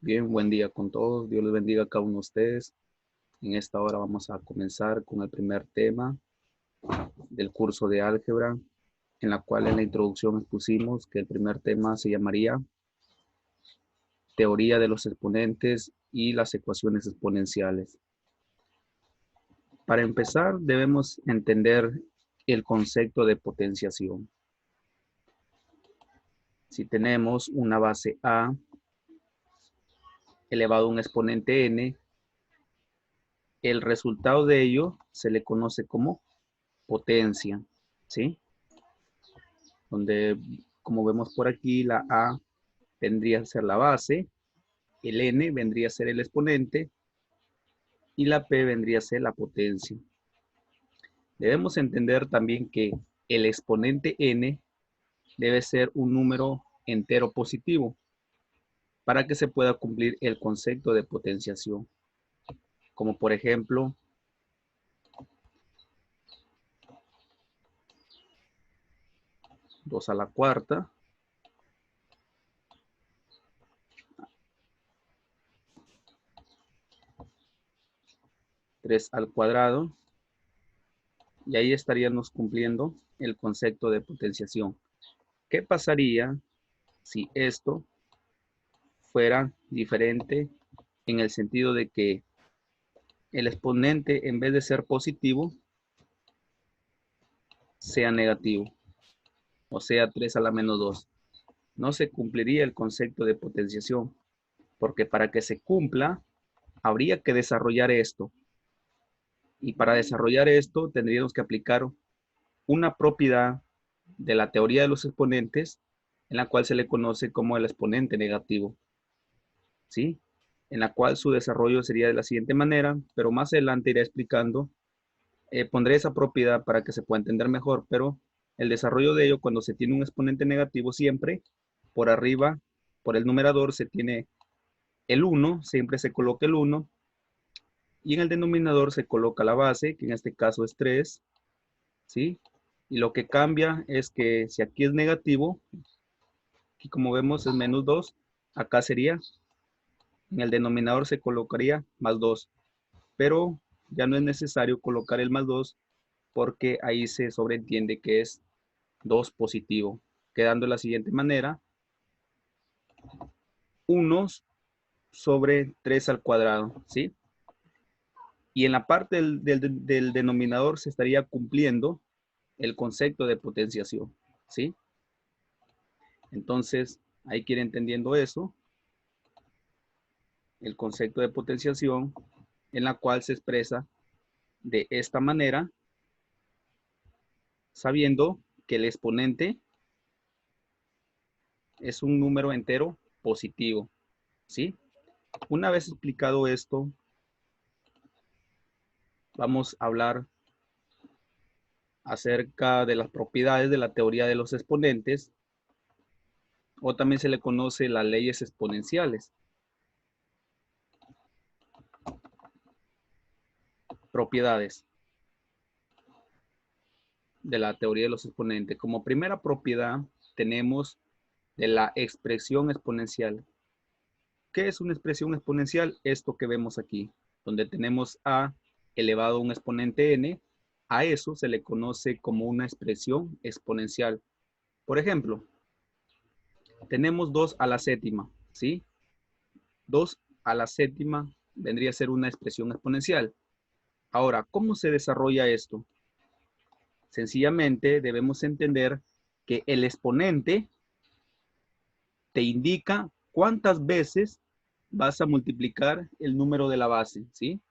Bien, buen día con todos. Dios les bendiga a cada uno de ustedes. En esta hora vamos a comenzar con el primer tema del curso de álgebra, en la cual en la introducción expusimos que el primer tema se llamaría teoría de los exponentes y las ecuaciones exponenciales. Para empezar, debemos entender el concepto de potenciación. Si tenemos una base A elevado a un exponente n, el resultado de ello se le conoce como potencia, ¿sí? Donde, como vemos por aquí, la A vendría a ser la base, el N vendría a ser el exponente y la P vendría a ser la potencia. Debemos entender también que el exponente N debe ser un número entero positivo para que se pueda cumplir el concepto de potenciación. Como por ejemplo, 2 a la cuarta, 3 al cuadrado, y ahí estaríamos cumpliendo el concepto de potenciación. ¿Qué pasaría si esto fuera diferente en el sentido de que el exponente, en vez de ser positivo, sea negativo, o sea 3 a la menos 2? No se cumpliría el concepto de potenciación, porque para que se cumpla, habría que desarrollar esto. Y para desarrollar esto, tendríamos que aplicar una propiedad de la teoría de los exponentes, en la cual se le conoce como el exponente negativo, ¿sí? En la cual su desarrollo sería de la siguiente manera, pero más adelante iré explicando. Pondré esa propiedad para que se pueda entender mejor, pero el desarrollo de ello, cuando se tiene un exponente negativo, siempre por arriba, por el numerador, se tiene el 1, siempre se coloca el 1, y en el denominador se coloca la base, que en este caso es 3, ¿sí? Y lo que cambia es que si aquí es negativo, aquí como vemos es menos 2, acá sería, en el denominador se colocaría más 2, pero ya no es necesario colocar el más 2 porque ahí se sobreentiende que es 2 positivo, quedando de la siguiente manera: 1 sobre 3 al cuadrado, ¿sí? Y en la parte del denominador se estaría cumpliendo el concepto de potenciación, ¿sí? Entonces, hay que ir entendiendo eso, el concepto de potenciación, en la cual se expresa de esta manera, sabiendo que el exponente es un número entero positivo, ¿sí? Una vez explicado esto, vamos a hablar acerca de las propiedades de la teoría de los exponentes, o también se le conoce las leyes exponenciales. Propiedades de la teoría de los exponentes. Como primera propiedad tenemos de la expresión exponencial. ¿Qué es una expresión exponencial? Esto que vemos aquí, donde tenemos a elevado a un exponente n, a eso se le conoce como una expresión exponencial. Por ejemplo, tenemos 2 a la séptima, ¿sí? 2 a la séptima vendría a ser una expresión exponencial. Ahora, ¿cómo se desarrolla esto? Sencillamente debemos entender que el exponente te indica cuántas veces vas a multiplicar el número de la base, ¿sí?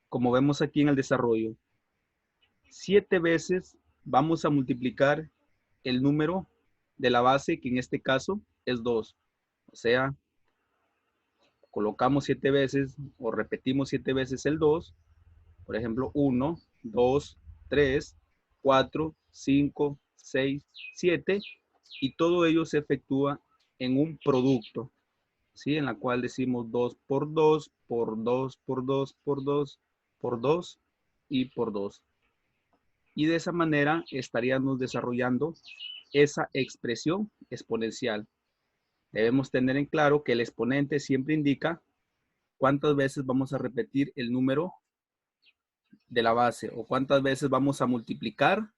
Como vemos aquí en el desarrollo, 7 veces vamos a multiplicar el número de la base, que en este caso es 2. O sea, colocamos 7 veces o repetimos 7 veces el 2. Por ejemplo, 1, 2, 3, 4, 5, 6, 7. Y todo ello se efectúa en un producto, ¿sí? En la cual decimos 2 por 2, por 2, por 2, por 2, por 2 y por 2. Y de esa manera estaríamos desarrollando esa expresión exponencial. Debemos tener en claro que el exponente siempre indica cuántas veces vamos a repetir el número de la base o cuántas veces vamos a multiplicar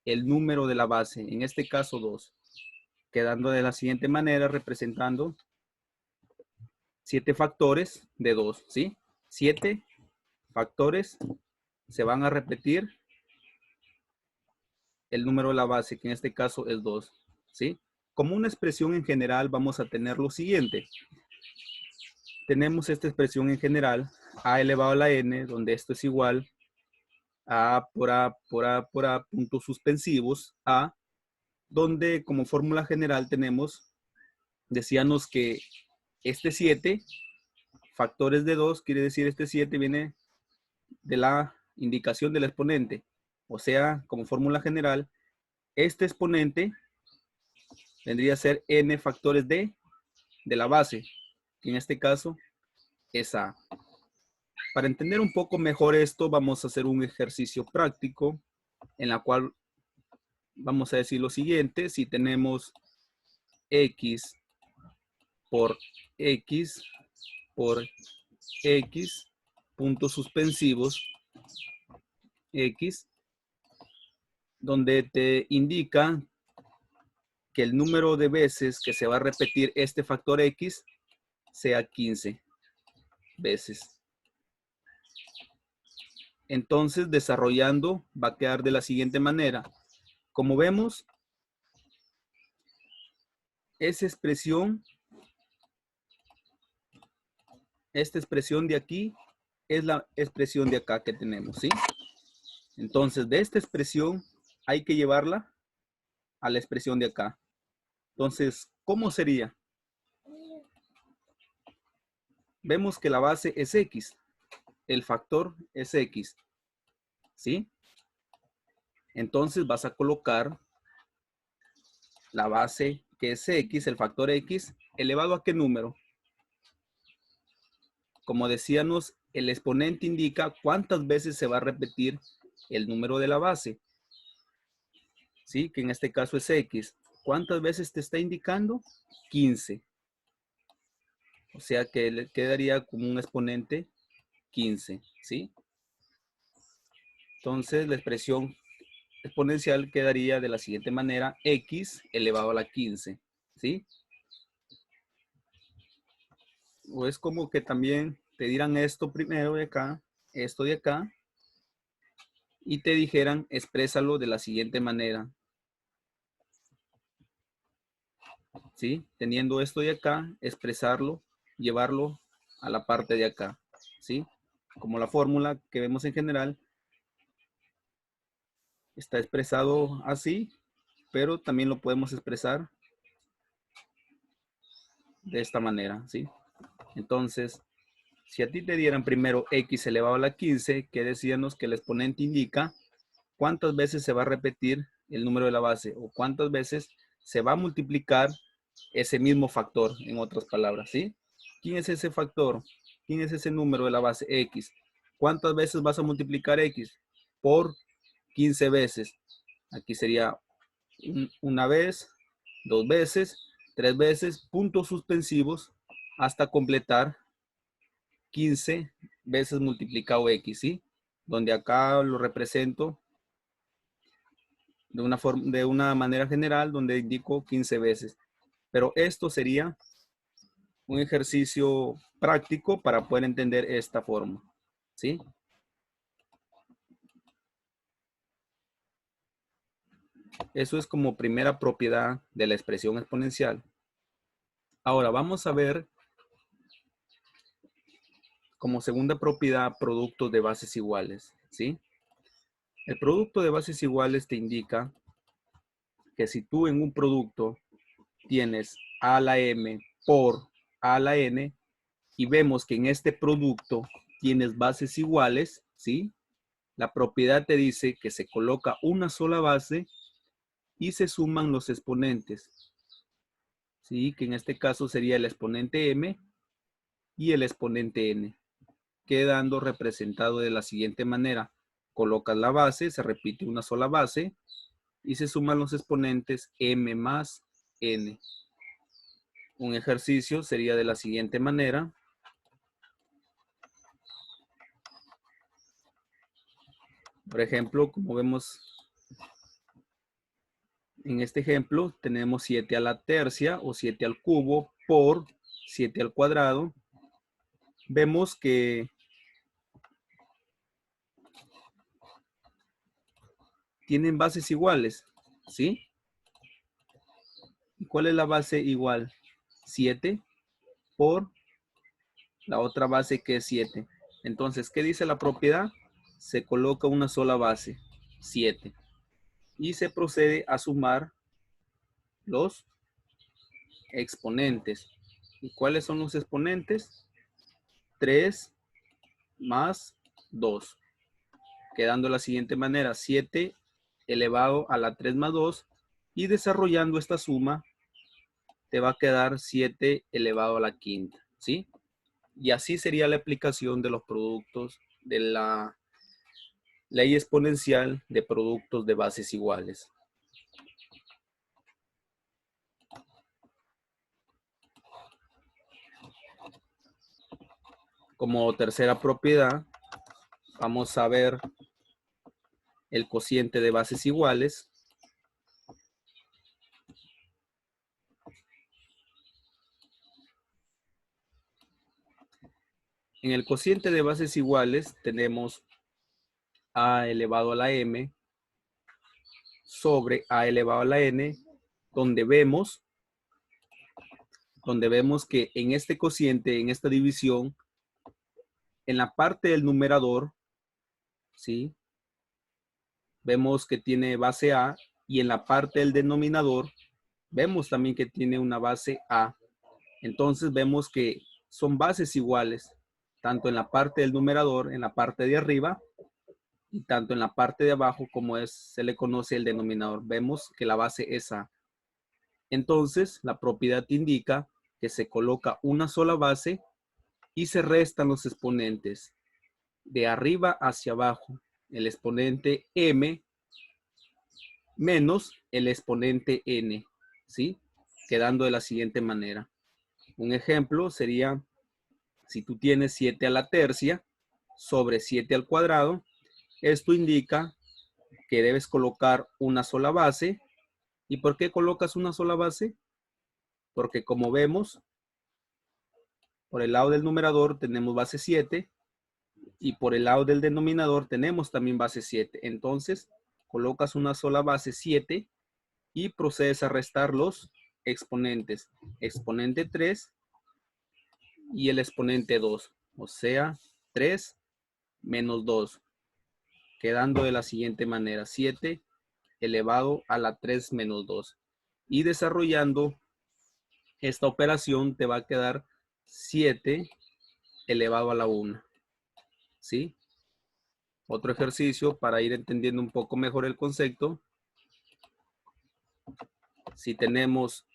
el número de la base, en este caso 2, quedando de la siguiente manera representando 7 factores de 2, ¿sí? 7 factores se van a repetir el número de la base, que en este caso es 2, ¿sí? Como una expresión en general vamos a tener lo siguiente. Tenemos esta expresión en general, a elevado a la n, donde esto es igual a por a por a por a puntos suspensivos a, donde como fórmula general tenemos, decíamos que este 7 factores de 2, quiere decir este 7 viene de la indicación del exponente. O sea, como fórmula general, este exponente vendría a ser n factores de la base, que en este caso es a. Para entender un poco mejor esto, vamos a hacer un ejercicio práctico en la cual vamos a decir lo siguiente. Si tenemos x por x por x, puntos suspensivos, x, donde te indica que el número de veces que se va a repetir este factor x sea 15 veces. Entonces, desarrollando, va a quedar de la siguiente manera. Como vemos, esa expresión, esta expresión de aquí, es la expresión de acá que tenemos, ¿sí? Entonces, de esta expresión hay que llevarla a la expresión de acá. Entonces, ¿cómo sería? Vemos que la base es x, el factor es x, ¿sí? Entonces vas a colocar la base que es x, el factor x, elevado a qué número. Como decíamos, el exponente indica cuántas veces se va a repetir el número de la base, ¿sí? Que en este caso es x. ¿Cuántas veces te está indicando? 15. O sea que le quedaría como un exponente 15, ¿sí? Entonces la expresión exponencial quedaría de la siguiente manera, x elevado a la 15, ¿sí? O es como que también te dieran esto primero de acá, esto de acá, y te dijeran, exprésalo de la siguiente manera, ¿sí? Teniendo esto de acá, expresarlo, llevarlo a la parte de acá, ¿sí? Como la fórmula que vemos en general, está expresado así, pero también lo podemos expresar de esta manera, ¿sí? Entonces, si a ti te dieran primero x elevado a la 15, que decíamos que el exponente indica cuántas veces se va a repetir el número de la base o cuántas veces se va a multiplicar ese mismo factor, en otras palabras, ¿sí? ¿Quién es ese factor? ¿Quién es ese número de la base x? ¿Cuántas veces vas a multiplicar x? Por 15 veces. Aquí sería una vez, dos veces, tres veces, puntos suspensivos, hasta completar 15 veces multiplicado x, ¿sí? Donde acá lo represento de una manera general, donde indico 15 veces. Pero esto sería un ejercicio práctico para poder entender esta forma, ¿sí? Eso es como primera propiedad de la expresión exponencial. Ahora vamos a ver como segunda propiedad productos de bases iguales, ¿sí? El producto de bases iguales te indica que si tú en un producto tienes a a la m por a a la n y vemos que en este producto tienes bases iguales, ¿sí? La propiedad te dice que se coloca una sola base y se suman los exponentes, ¿sí? Que en este caso sería el exponente m y el exponente n, quedando representado de la siguiente manera. Colocas la base, se repite una sola base y se suman los exponentes m más n. Un ejercicio sería de la siguiente manera. Por ejemplo, como vemos en este ejemplo, tenemos 7 a la tercia o 7 al cubo por 7 al cuadrado. Vemos que tienen bases iguales, ¿sí? ¿Y cuál es la base igual? 7 por la otra base que es 7. Entonces, ¿qué dice la propiedad? Se coloca una sola base, 7. Y se procede a sumar los exponentes. ¿Y cuáles son los exponentes? 3 más 2. Quedando de la siguiente manera, 7 elevado a la 3 más 2. Y desarrollando esta suma, te va a quedar 7 elevado a la quinta, ¿sí? Y así sería la aplicación de los productos de la ley exponencial de productos de bases iguales. Como tercera propiedad, vamos a ver el cociente de bases iguales. En el cociente de bases iguales tenemos a elevado a la m sobre a elevado a la n, donde vemos que en este cociente, en esta división, en la parte del numerador, ¿sí? Vemos que tiene base a, y en la parte del denominador vemos también que tiene una base a. Entonces vemos que son bases iguales, tanto en la parte del numerador, en la parte de arriba, y tanto en la parte de abajo como se le conoce el denominador. Vemos que la base es a. Entonces la propiedad indica que se coloca una sola base y se restan los exponentes de arriba hacia abajo. El exponente m menos el exponente n, ¿sí? Quedando de la siguiente manera. Un ejemplo sería, si tú tienes 7 a la tercia sobre 7 al cuadrado, esto indica que debes colocar una sola base. ¿Y por qué colocas una sola base? Porque como vemos, por el lado del numerador tenemos base 7 y por el lado del denominador tenemos también base 7. Entonces, colocas una sola base 7 y procedes a restar los exponentes. Exponente 3 y el exponente 2. O sea, 3 menos 2. Quedando de la siguiente manera. 7 elevado a la 3 menos 2. Y desarrollando esta operación te va a quedar 7 elevado a la 1. ¿Sí? Otro ejercicio para ir entendiendo un poco mejor el concepto. Si tenemos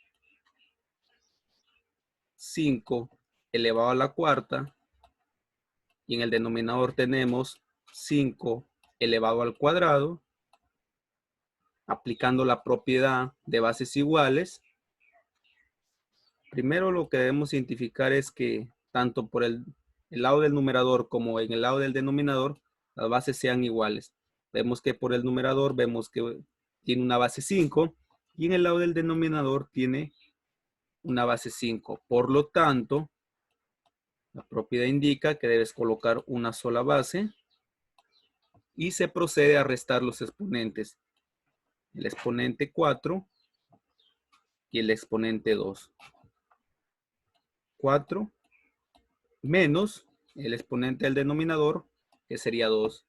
5 elevado a la cuarta y en el denominador tenemos 5 elevado al cuadrado, aplicando la propiedad de bases iguales, primero lo que debemos identificar es que tanto por el lado del numerador como en el lado del denominador, las bases sean iguales. Vemos que por el numerador vemos que tiene una base 5 y en el lado del denominador tiene una base 5. Por lo tanto, la propiedad indica que debes colocar una sola base y se procede a restar los exponentes. El exponente 4 y el exponente 2. 4 menos el exponente del denominador, que sería 2.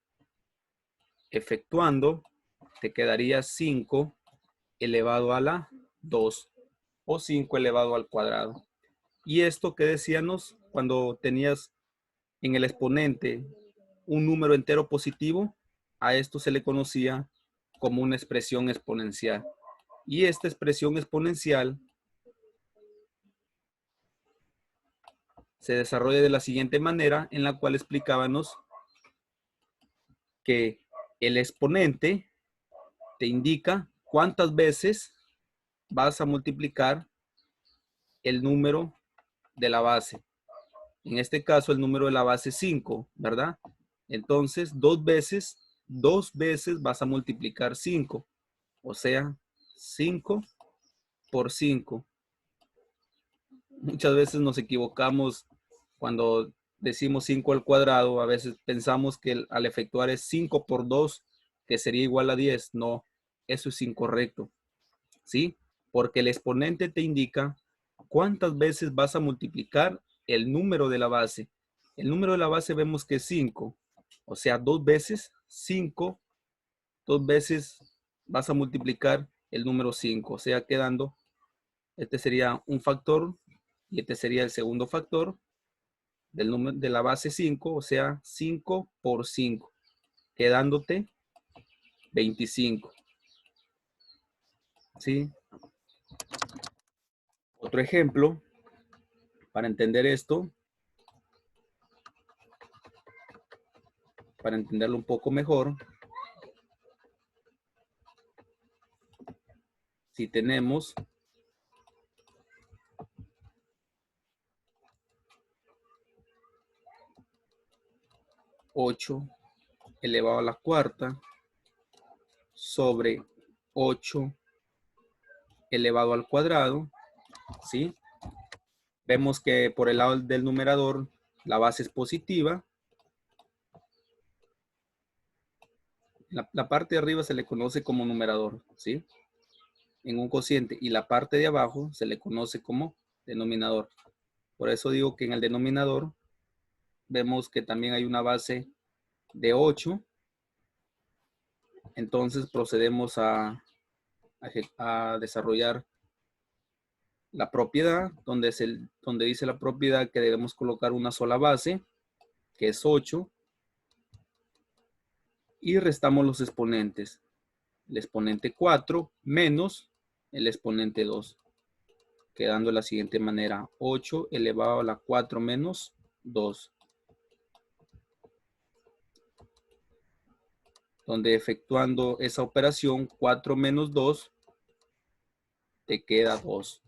Efectuando, te quedaría 5 elevado a la 2 o 5 elevado al cuadrado. Y esto que decíamos, cuando tenías en el exponente un número entero positivo, a esto se le conocía como una expresión exponencial. Y esta expresión exponencial se desarrolla de la siguiente manera, en la cual explicábamos que el exponente te indica cuántas veces vas a multiplicar el número de la base. En este caso, el número de la base es 5, ¿verdad? Entonces, dos veces vas a multiplicar 5. O sea, 5 por 5. Muchas veces nos equivocamos cuando decimos 5 al cuadrado. A veces pensamos que al efectuar es 5 por 2, que sería igual a 10. No, eso es incorrecto, ¿sí? Porque el exponente te indica cuántas veces vas a multiplicar el número de la base. El número de la base vemos que es 5. O sea, dos veces 5, dos veces vas a multiplicar el número 5. O sea, quedando, este sería un factor y este sería el segundo factor del número de la base 5. O sea, 5 por 5, quedándote 25. ¿Sí? Otro ejemplo, para entender esto, para entenderlo un poco mejor, si tenemos 8 elevado a la cuarta sobre 8 elevado al cuadrado, ¿sí? Vemos que por el lado del numerador la base es positiva. La parte de arriba se le conoce como numerador, ¿sí? En un cociente, y la parte de abajo se le conoce como denominador. Por eso digo que en el denominador vemos que también hay una base de 8. Entonces procedemos a desarrollar la propiedad, donde dice la propiedad que debemos colocar una sola base, que es 8, y restamos los exponentes. El exponente 4 menos el exponente 2, quedando de la siguiente manera: 8 elevado a la 4 menos 2. Donde efectuando esa operación, 4 menos 2, te queda 2.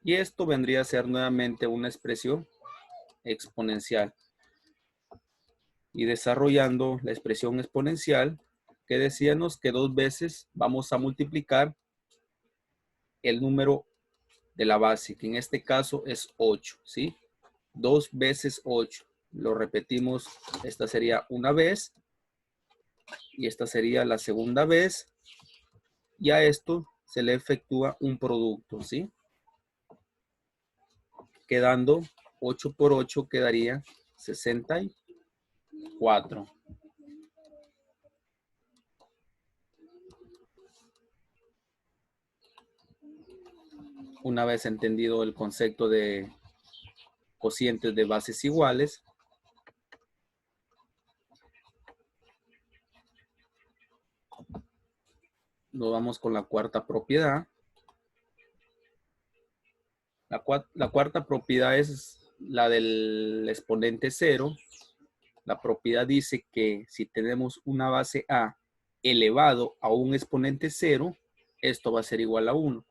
Y esto vendría a ser nuevamente una expresión exponencial. Y desarrollando la expresión exponencial, que decíamos que dos veces vamos a multiplicar el número de la base, que en este caso es 8, ¿sí? 2 veces 8. Lo repetimos, esta sería una vez y esta sería la segunda vez, y a esto se le efectúa un producto, ¿sí? Quedando 8 por 8 quedaría 64. Una vez entendido el concepto de cocientes de bases iguales, nos vamos con la cuarta propiedad. La cuarta propiedad es la del exponente 0. La propiedad dice que si tenemos una base A elevado a un exponente 0, esto va a ser igual a 1.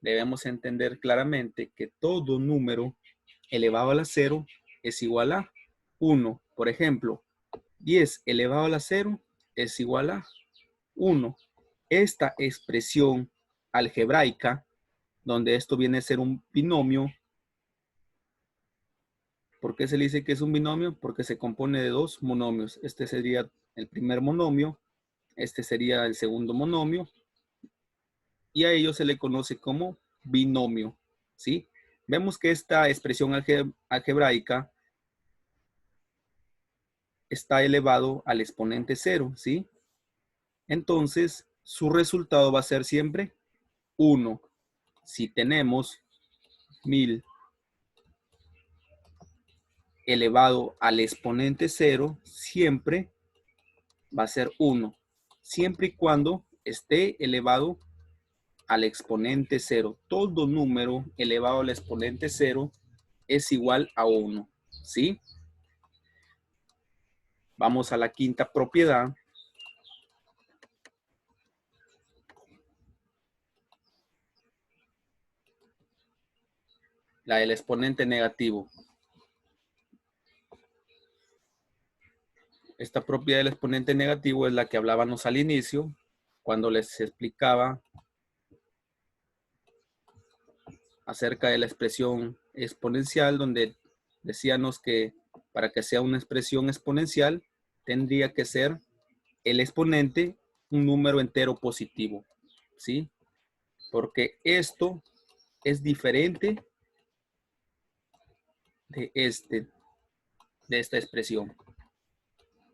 Debemos entender claramente que todo número elevado a la 0 es igual a 1. Por ejemplo, 10 elevado a la 0 es igual a 1. Esta expresión algebraica, donde esto viene a ser un binomio. ¿Por qué se le dice que es un binomio? Porque se compone de dos monomios. Este sería el primer monomio, este sería el segundo monomio, y a ello se le conoce como binomio, ¿sí? Vemos que esta expresión algebraica está elevado al exponente 0, ¿sí? Entonces, su resultado va a ser siempre 1. Si tenemos 1000 elevado al exponente 0, siempre va a ser 1. Siempre y cuando esté elevado al exponente 0. Todo número elevado al exponente 0 es igual a 1. ¿Sí? Vamos a la quinta propiedad. la del exponente negativo. Esta propiedad del exponente negativo es la que hablábamos al inicio, cuando les explicaba acerca de la expresión exponencial, donde decíamos que para que sea una expresión exponencial, tendría que ser el exponente un número entero positivo, ¿sí? Porque esto es diferente de esta expresión,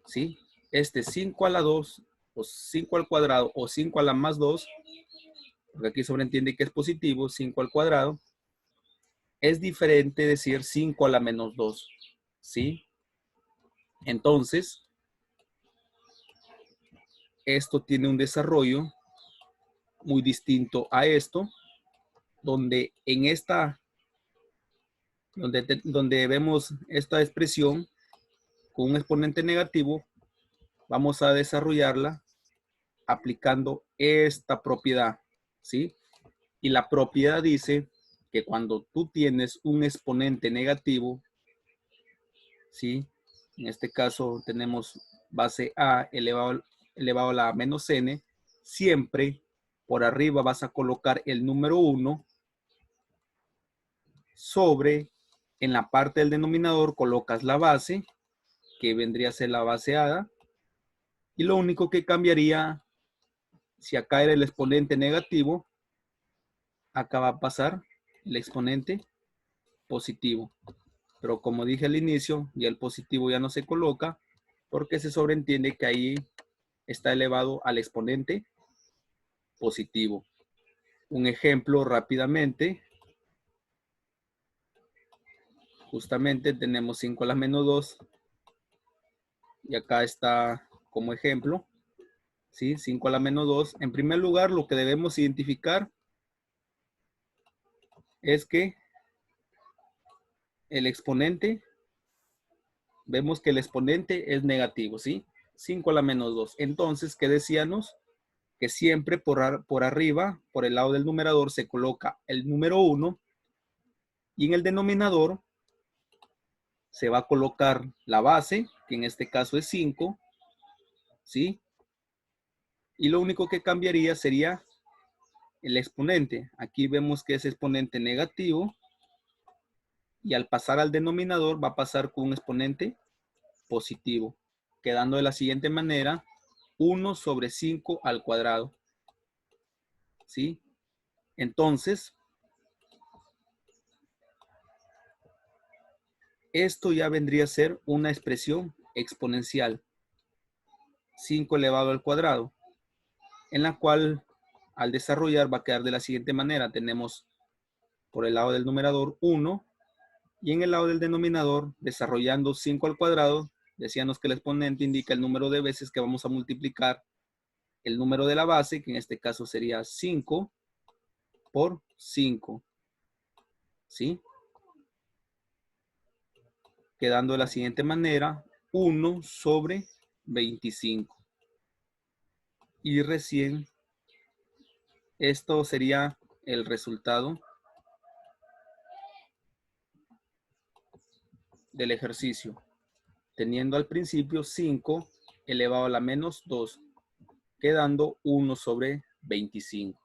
¿sí? Este 5 a la 2 o 5 al cuadrado o 5 a la más 2, porque aquí sobreentiende que es positivo, 5 al cuadrado, es diferente decir 5 a la menos 2, ¿sí? Entonces, esto tiene un desarrollo muy distinto a esto, donde en esta, donde vemos esta expresión con un exponente negativo, vamos a desarrollarla aplicando esta propiedad, ¿sí? Y la propiedad dice que cuando tú tienes un exponente negativo, ¿sí? En este caso tenemos base a elevado a la menos n, siempre por arriba vas a colocar el número 1 sobre, en la parte del denominador colocas la base, que vendría a ser la baseada, y lo único que cambiaría, si acá era el exponente negativo, acá va a pasar el exponente positivo. Pero como dije al inicio, ya el positivo ya no se coloca, porque se sobreentiende que ahí está elevado al exponente positivo. Un ejemplo rápidamente. Justamente tenemos 5 a la menos 2. Y acá está como ejemplo. ¿Sí? 5 a la menos 2. En primer lugar, lo que debemos identificar es que el exponente, vemos que el exponente es negativo, ¿sí? 5 a la menos 2. Entonces, ¿qué decíamos? Que siempre por arriba, por el lado del numerador, se coloca el número 1 y en el denominador se va a colocar la base, que en este caso es 5, ¿sí? Y lo único que cambiaría sería el exponente. Aquí vemos que es exponente negativo y al pasar al denominador va a pasar con un exponente positivo, quedando de la siguiente manera: 1 sobre 5 al cuadrado, ¿sí? Entonces, esto ya vendría a ser una expresión exponencial, 5 elevado al cuadrado, en la cual al desarrollar va a quedar de la siguiente manera. Tenemos por el lado del numerador 1 y en el lado del denominador, desarrollando 5 al cuadrado, decíamos que el exponente indica el número de veces que vamos a multiplicar el número de la base, que en este caso sería 5 por 5, ¿sí? Quedando de la siguiente manera: 1 sobre 25. Y recién esto sería el resultado del ejercicio, teniendo al principio 5 elevado a la menos 2, quedando 1 sobre 25.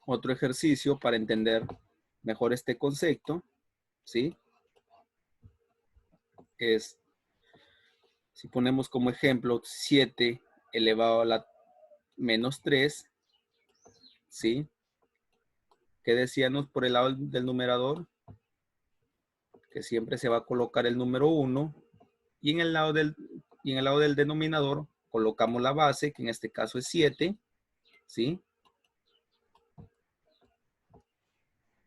Otro ejercicio para entender mejor este concepto, ¿sí? Es, si ponemos como ejemplo 7 elevado a la menos 3, ¿sí? ¿Qué decíamos por el lado del numerador? Que siempre se va a colocar el número 1 y en el lado del denominador colocamos la base, que en este caso es 7, ¿sí?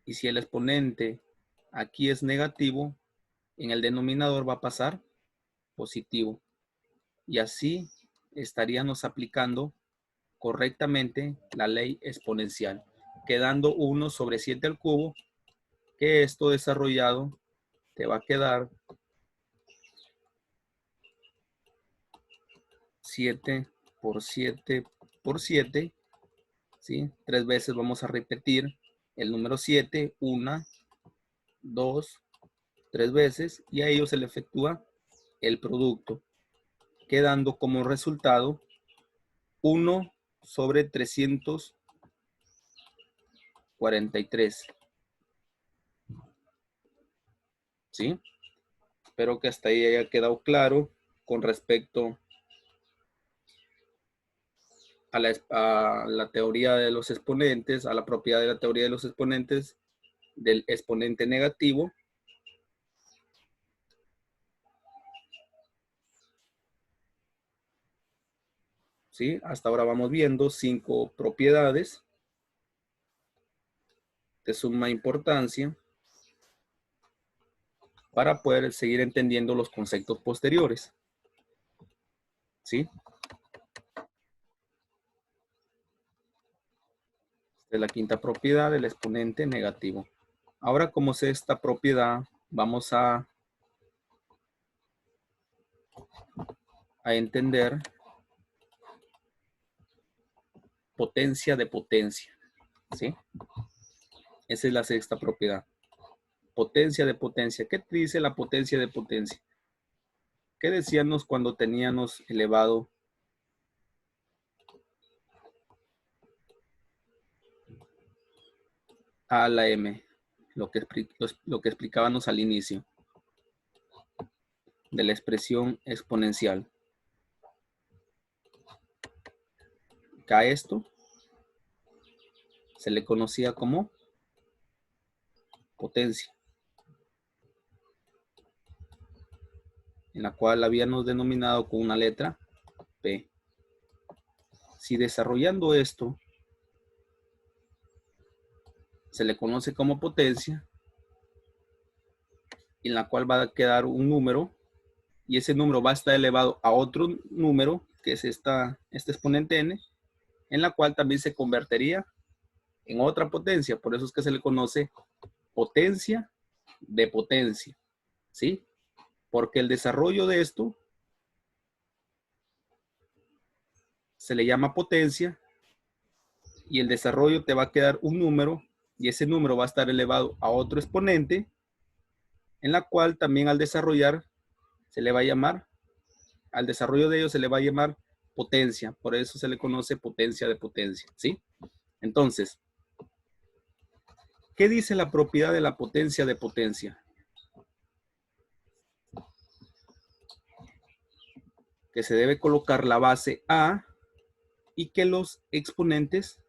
Y si el exponente aquí es negativo, en el denominador va a pasar positivo. Y así estaríamos aplicando correctamente la ley exponencial, quedando 1 sobre 7 al cubo, que esto desarrollado te va a quedar 7 por 7 por 7, ¿sí? 3 veces vamos a repetir el número 7, 1, 2, 3 veces, y a ello se le efectúa el producto, quedando como resultado 1 sobre 343. ¿Sí? Espero que hasta ahí haya quedado claro con respecto a la teoría de los exponentes, a la propiedad de la teoría de los exponentes del exponente negativo. ¿Sí? Hasta ahora vamos viendo 5 propiedades de suma importancia para poder seguir entendiendo los conceptos posteriores. ¿Sí? Esta es la quinta propiedad del exponente negativo. Ahora, como sé esta propiedad, vamos a entender potencia de potencia. ¿Sí? Esa es la sexta propiedad. Potencia de potencia. ¿Qué te dice la potencia de potencia? ¿Qué decíamos cuando teníamos elevado a la m? Lo que explicábamos al inicio de la expresión exponencial. A esto se le conocía como potencia, en la cual habíamos denominado con una letra P. Si desarrollando esto se le conoce como potencia, en la cual va a quedar un número, y ese número va a estar elevado a otro número, que es este exponente n, en la cual también se convertiría en otra potencia. Por eso es que se le conoce potencia de potencia, ¿sí? Porque el desarrollo de esto se le llama potencia, y el desarrollo te va a quedar un número, y ese número va a estar elevado a otro exponente, en la cual también al desarrollar se le va a llamar, al desarrollo de ello se le va a llamar potencia. Por eso se le conoce potencia de potencia, ¿sí? Entonces, ¿qué dice la propiedad de la potencia de potencia? Que se debe colocar la base A y que los exponentes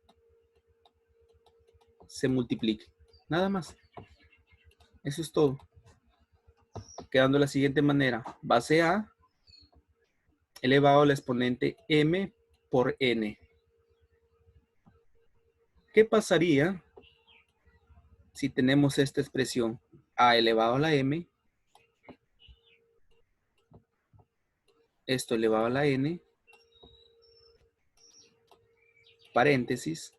se multipliquen. Nada más. Eso es todo. Quedando de la siguiente manera. Base A elevado al exponente m por n. ¿Qué pasaría si tenemos esta expresión? A elevado a la m, esto elevado a la n, paréntesis,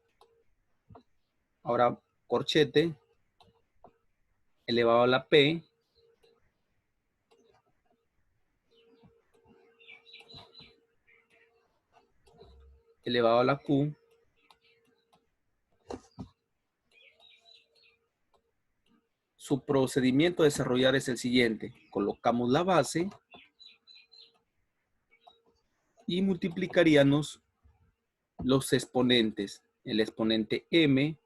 ahora corchete, elevado a la p, elevado a la q, su procedimiento a desarrollar es el siguiente. Colocamos la base y multiplicaríamos los exponentes. El exponente m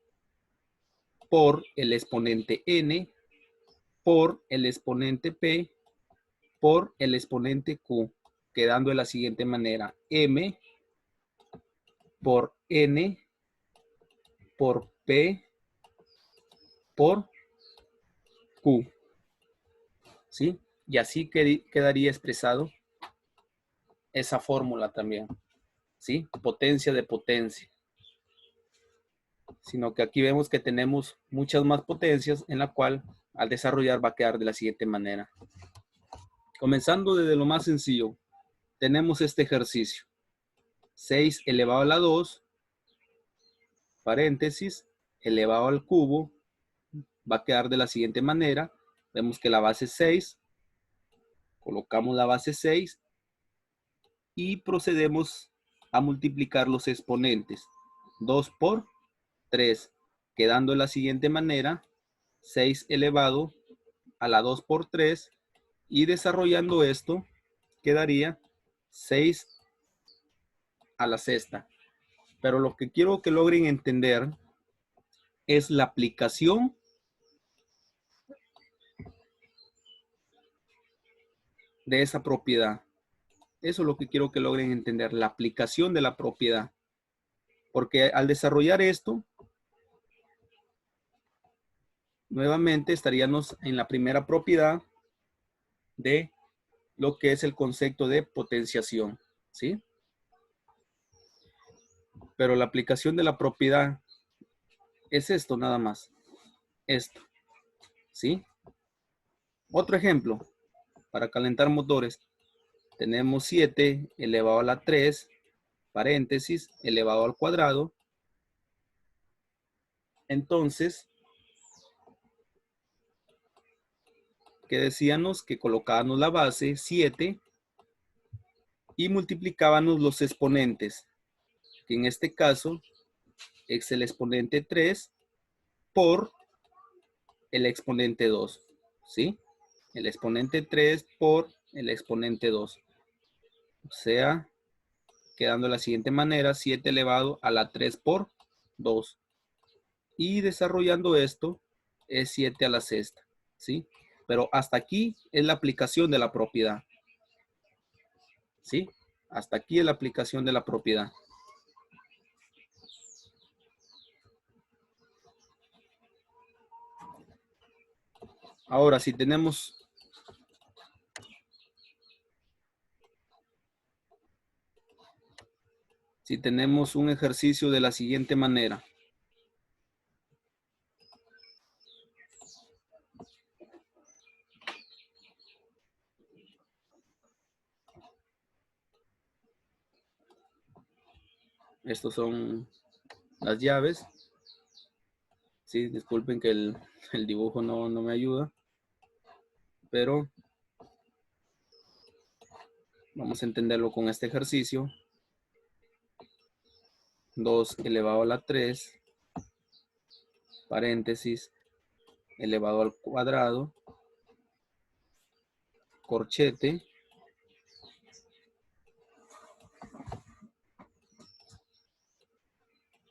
por el exponente n por el exponente p por el exponente q, quedando de la siguiente manera. M por n por p por q. ¿Sí? Y así quedaría expresado esa fórmula también. ¿Sí? Potencia de potencia. Sino que aquí vemos que tenemos muchas más potencias, en la cual al desarrollar va a quedar de la siguiente manera. Comenzando desde lo más sencillo, tenemos este ejercicio. 6 elevado a la 2, paréntesis, elevado al cubo, va a quedar de la siguiente manera. Vemos que la base es 6, colocamos la base 6 y procedemos a multiplicar los exponentes. 2 por 3, quedando de la siguiente manera, 6 elevado a la 2 por 3, y desarrollando esto, quedaría 6 a la sexta. Pero lo que quiero que logren entender es la aplicación de esa propiedad. Eso es lo que quiero que logren entender, la aplicación de la propiedad. Porque al desarrollar esto, nuevamente estaríamos en la primera propiedad de lo que es el concepto de potenciación, ¿sí? Pero la aplicación de la propiedad es esto nada más, esto, ¿sí? Otro ejemplo, para calentar motores, tenemos 7 elevado a la 3, paréntesis, elevado al cuadrado. Entonces, ¿qué decíamos? Que colocábamos la base 7 y multiplicábamos los exponentes, que en este caso es el exponente 3 por el exponente 2, ¿sí? El exponente 3 por el exponente 2. O sea, quedando de la siguiente manera, 7 elevado a la 3 por 2. Y desarrollando esto, es 7 a la sexta, ¿sí? Pero hasta aquí es la aplicación de la propiedad, ¿sí? Hasta aquí es la aplicación de la propiedad. Ahora, si tenemos un ejercicio de la siguiente manera. Estos son las llaves. Sí, disculpen que el dibujo no me ayuda, pero vamos a entenderlo con este ejercicio. 2 elevado a la 3, paréntesis, elevado al cuadrado, corchete,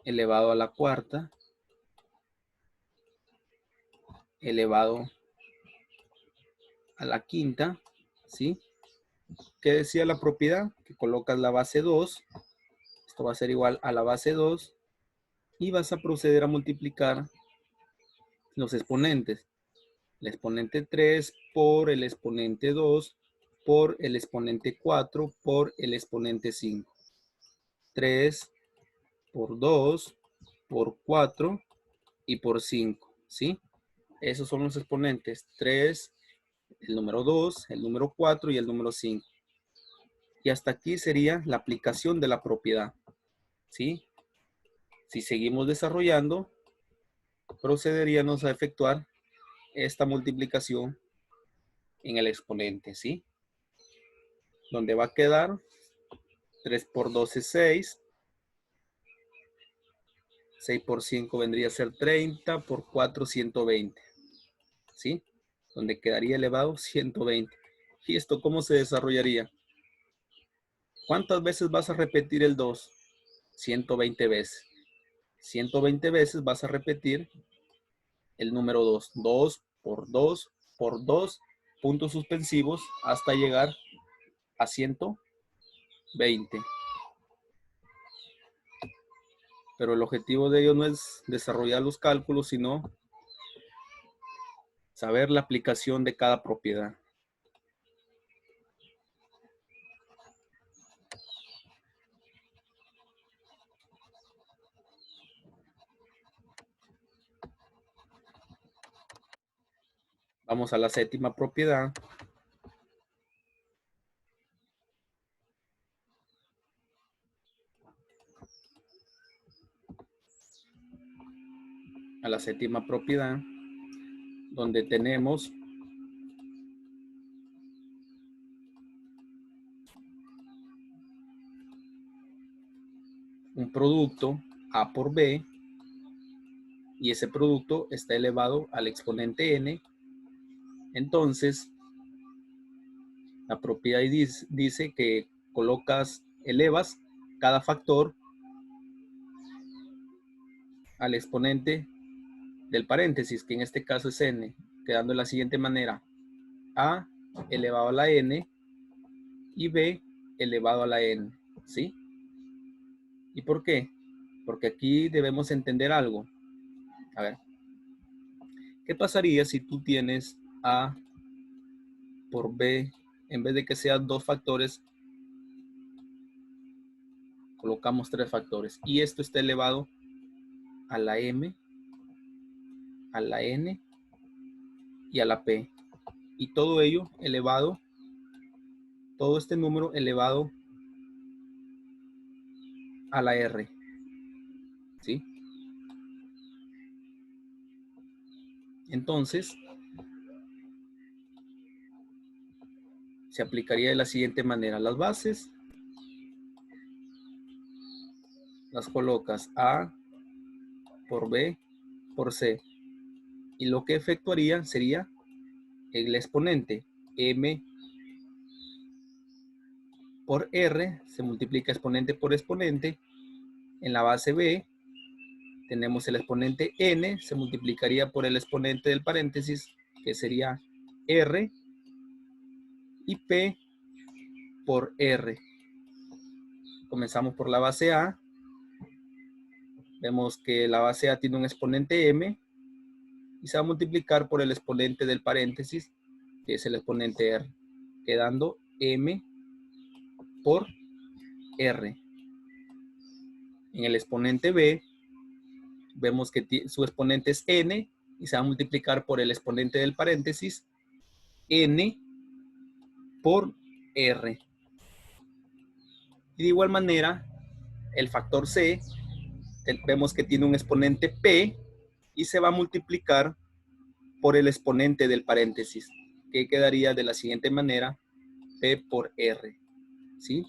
elevado a la cuarta, elevado a la quinta, ¿sí? ¿Qué decía la propiedad? Que colocas la base 2, esto va a ser igual a la base 2, y vas a proceder a multiplicar los exponentes. El exponente 3 por el exponente 2 por el exponente 4 por el exponente 5. 3 por 2 por 4 y por 5, ¿sí? Esos son los exponentes, 3, el número 2, el número 4 y el número 5. Y hasta aquí sería la aplicación de la propiedad, ¿sí? Si seguimos desarrollando, procederíamos a efectuar esta multiplicación en el exponente, ¿sí? Donde va a quedar 3 por 2 es 6. 6 por 5 vendría a ser 30, por 4, 120. ¿Sí? Donde quedaría elevado 120. ¿Y esto cómo se desarrollaría? ¿Cuántas veces vas a repetir el 2? 120 veces. 120 veces vas a repetir el número 2. 2 por 2 por 2, puntos suspensivos, hasta llegar a 120. Pero el objetivo de ello no es desarrollar los cálculos, sino saber la aplicación de cada propiedad. Vamos a la séptima propiedad. A la séptima propiedad, donde tenemos un producto A por B, y ese producto está elevado al exponente n, entonces la propiedad dice que elevas cada factor al exponente del paréntesis, que en este caso es n, quedando de la siguiente manera: a elevado a la n y b elevado a la n, ¿sí? ¿Y por qué? Porque aquí debemos entender algo. A ver, ¿qué pasaría si tú tienes a por b, en vez de que sean dos factores, colocamos tres factores, y esto está elevado a la m, a la n y a la p, y todo ello elevado, todo este número elevado a la r, ¿sí? Entonces se aplicaría de la siguiente manera: las bases las colocas a por b por c, y lo que efectuaría sería el exponente m por r, se multiplica exponente por exponente. En la base b tenemos el exponente n, se multiplicaría por el exponente del paréntesis, que sería r, y p por r. Comenzamos por la base a. Vemos que la base a tiene un exponente m y se va a multiplicar por el exponente del paréntesis, que es el exponente r, quedando m por r. En el exponente b vemos que su exponente es n y se va a multiplicar por el exponente del paréntesis, n por r. Y de igual manera, el factor c, vemos que tiene un exponente p y se va a multiplicar por el exponente del paréntesis, que quedaría de la siguiente manera: p por r, ¿sí?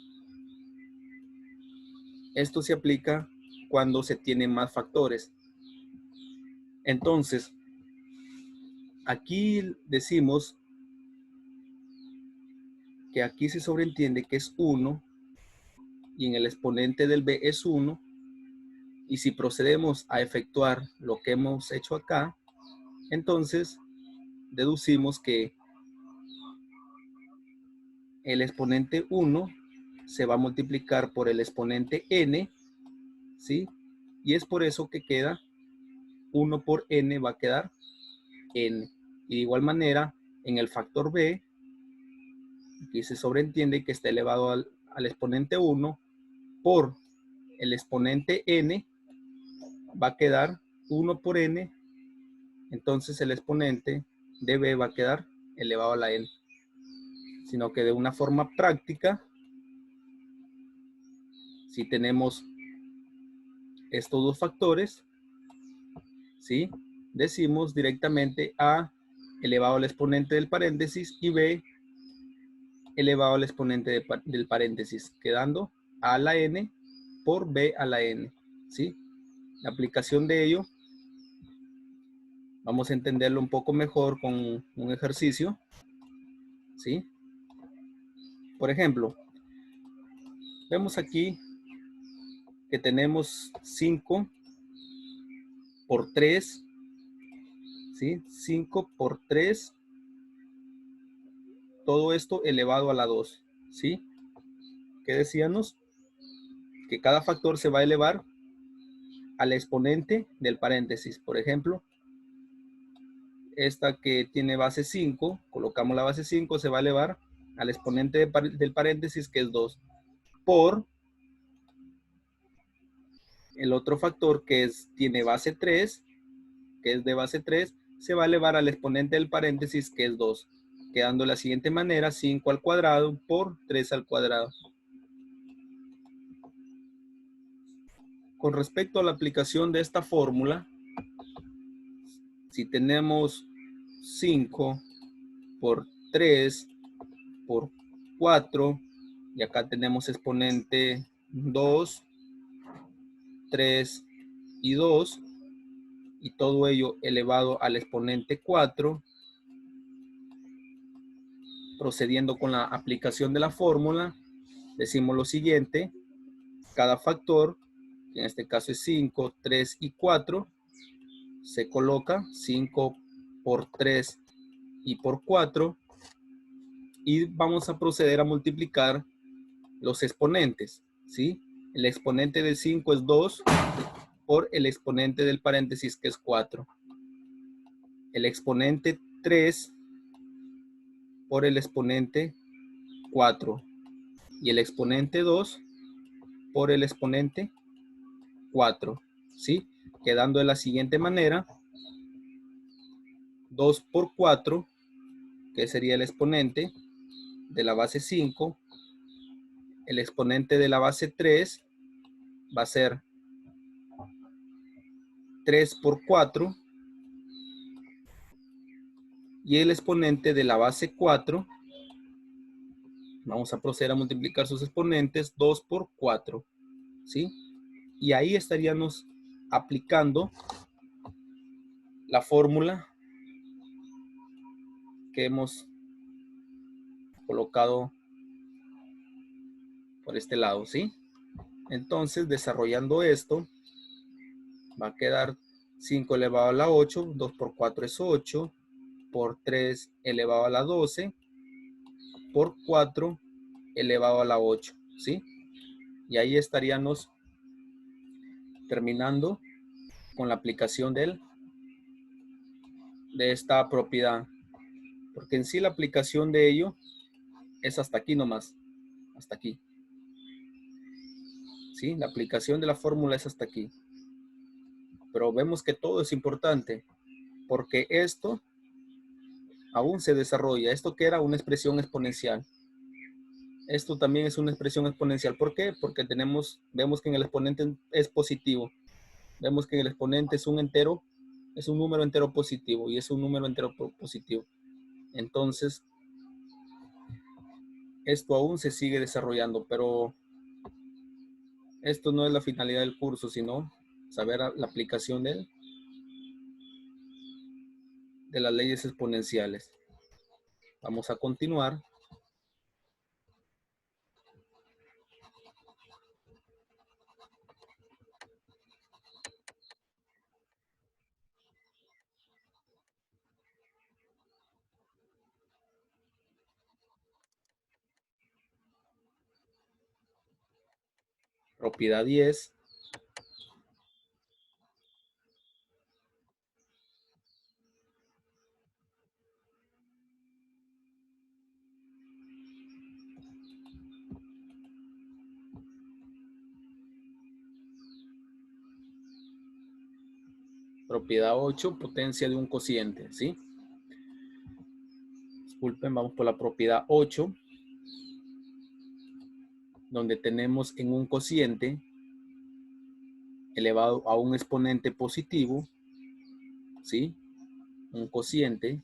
Esto se aplica cuando se tienen más factores. Entonces, aquí decimos que aquí se sobreentiende que es 1 y en el exponente del b es 1, y si procedemos a efectuar lo que hemos hecho acá, entonces deducimos que el exponente 1 se va a multiplicar por el exponente n, ¿sí? Y es por eso que queda 1 por n, va a quedar n. Y de igual manera, en el factor b, aquí se sobreentiende que está elevado al exponente 1 por el exponente n, va a quedar 1 por n, entonces el exponente de b va a quedar elevado a la n. Sino que de una forma práctica, si tenemos estos dos factores, ¿sí? Decimos directamente a elevado al exponente del paréntesis y b elevado al exponente del paréntesis, quedando a la n por b a la n, ¿sí? La aplicación de ello vamos a entenderlo un poco mejor con un ejercicio, ¿sí? Por ejemplo, vemos aquí que tenemos 5 por 3, ¿sí? 5 por 3, todo esto elevado a la 2, ¿sí? ¿Qué decíamos? Que cada factor se va a elevar al exponente del paréntesis. Por ejemplo, esta que tiene base 5, colocamos la base 5, se va a elevar al exponente del paréntesis, que es 2, por el otro factor que tiene base 3, que es de base 3, se va a elevar al exponente del paréntesis, que es 2, quedando de la siguiente manera: 5 al cuadrado por 3 al cuadrado. Con respecto a la aplicación de esta fórmula, si tenemos 5 por 3 por 4, y acá tenemos exponente 2, 3 y 2, y todo ello elevado al exponente 4, procediendo con la aplicación de la fórmula, decimos lo siguiente: cada factor, que en este caso es 5, 3 y 4, se coloca 5 por 3 y por 4, y vamos a proceder a multiplicar los exponentes, ¿sí? El exponente de 5 es 2 por el exponente del paréntesis, que es 4. El exponente 3 por el exponente 4. Y el exponente 2 por el exponente 4, ¿sí? Quedando de la siguiente manera: 2 por 4, que sería el exponente de la base 5. El exponente de la base 3 va a ser 3 por 4. Y el exponente de la base 4, vamos a proceder a multiplicar sus exponentes, 2 por 4, ¿sí? Y ahí estaríamos aplicando la fórmula que hemos colocado por este lado, ¿sí? Entonces, desarrollando esto, va a quedar 5 elevado a la 8, 2 por 4 es 8, por 3 elevado a la 12, por 4 elevado a la 8, ¿sí? Y ahí estaríamos terminando con la aplicación de esta propiedad, porque en sí la aplicación de ello es hasta aquí nomás, hasta aquí, ¿sí? La aplicación de la fórmula es hasta aquí, pero vemos que todo es importante, porque esto aún se desarrolla. Esto que era una expresión exponencial, esto también es una expresión exponencial. ¿Por qué? Porque vemos que en el exponente es positivo, vemos que en el exponente es un entero, es un número entero positivo, y es un número entero positivo. Entonces, esto aún se sigue desarrollando, pero esto no es la finalidad del curso, sino saber la aplicación de las leyes exponenciales. Vamos a continuar. Propiedad 10. Propiedad 8, potencia de un cociente, ¿sí? Disculpen, vamos por la propiedad 8, donde tenemos en un cociente elevado a un exponente positivo, ¿sí? Un cociente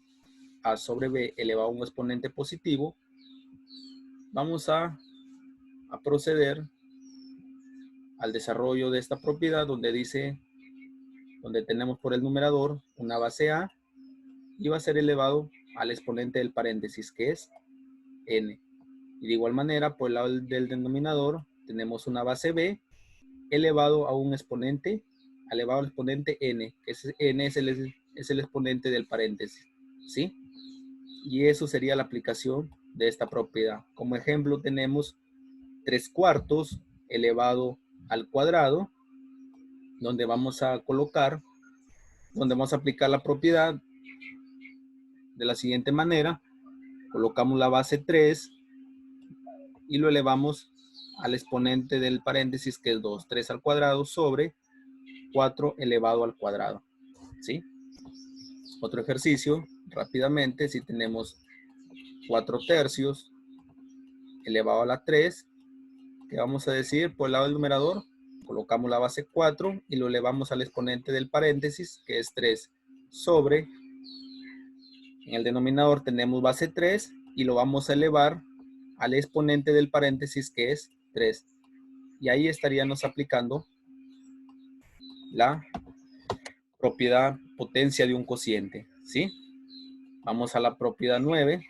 a sobre b elevado a un exponente positivo. Vamos a proceder al desarrollo de esta propiedad, donde tenemos por el numerador una base a, y va a ser elevado al exponente del paréntesis, que es n. Y de igual manera, por el lado del denominador, tenemos una base b elevado a un exponente, elevado al exponente n, que n es el exponente del paréntesis, ¿sí? Y eso sería la aplicación de esta propiedad. Como ejemplo, tenemos 3/4 elevado al cuadrado, donde vamos a aplicar la propiedad de la siguiente manera. Colocamos la base 3 y lo elevamos al exponente del paréntesis, que es 2. 3 al cuadrado sobre 4 elevado al cuadrado, ¿sí? Otro ejercicio, rápidamente, si tenemos 4/3 elevado a la 3, ¿qué vamos a decir? Por el lado del numerador, colocamos la base 4 y lo elevamos al exponente del paréntesis, que es 3, sobre, en el denominador tenemos base 3 y lo vamos a elevar al exponente del paréntesis, que es 3. Y ahí estaríamos aplicando la propiedad potencia de un cociente, ¿sí? Vamos a la propiedad 9.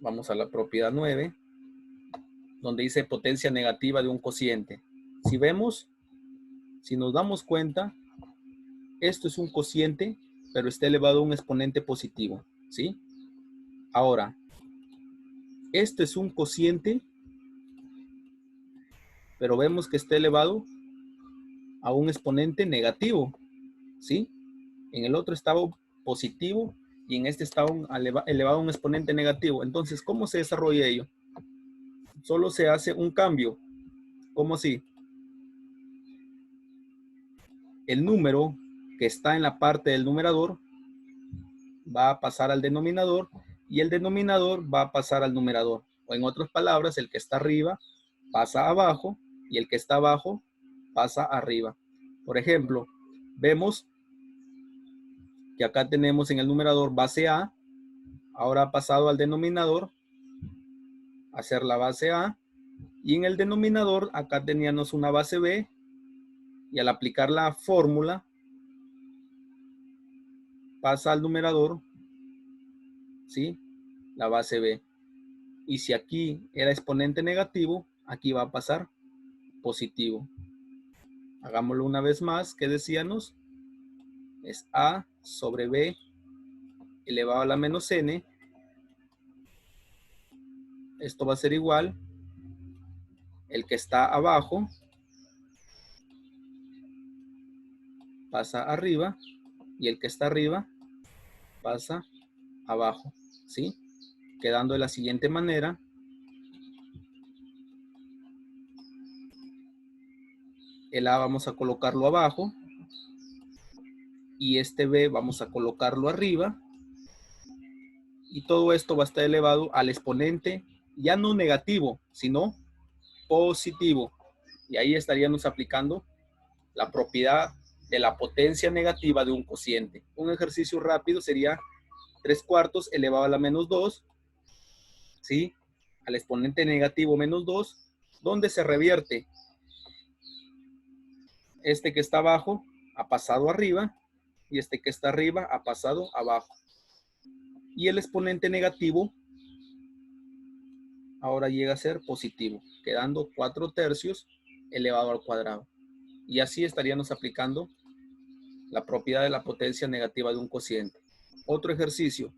Vamos a la propiedad 9, donde dice potencia negativa de un cociente. Si vemos, si nos damos cuenta, esto es un cociente, pero está elevado a un exponente positivo, ¿sí? Ahora, este es un cociente, pero vemos que está elevado a un exponente negativo, ¿sí? En el otro estaba positivo y en este estaba elevado a un exponente negativo. Entonces, ¿cómo se desarrolla ello? Solo se hace un cambio. ¿Cómo así? El número que está en la parte del numerador va a pasar al denominador y el denominador va a pasar al numerador. O en otras palabras, el que está arriba pasa abajo y el que está abajo pasa arriba. Por ejemplo, vemos que acá tenemos en el numerador base A, ahora ha pasado al denominador a ser la base A, y en el denominador acá teníamos una base B, y al aplicar la fórmula pasa al numerador, ¿sí? La base B. Y si aquí era exponente negativo, aquí va a pasar positivo. Hagámoslo una vez más. ¿Qué decíamos? Es A sobre B elevado a la menos N. Esto va a ser igual. El que está abajo pasa arriba y el que está arriba pasa abajo, ¿sí? Quedando de la siguiente manera. El A vamos a colocarlo abajo y este B vamos a colocarlo arriba, y todo esto va a estar elevado al exponente ya no negativo, sino positivo, y ahí estaríamos aplicando la propiedad de la potencia negativa de un cociente. Un ejercicio rápido sería 3/4 elevado a la menos 2, ¿sí? Al exponente negativo menos 2, donde se revierte. Este que está abajo ha pasado arriba y este que está arriba ha pasado abajo. Y el exponente negativo ahora llega a ser positivo, quedando 4/3 elevado al cuadrado. Y así estaríamos aplicando la propiedad de la potencia negativa de un cociente. Otro ejercicio,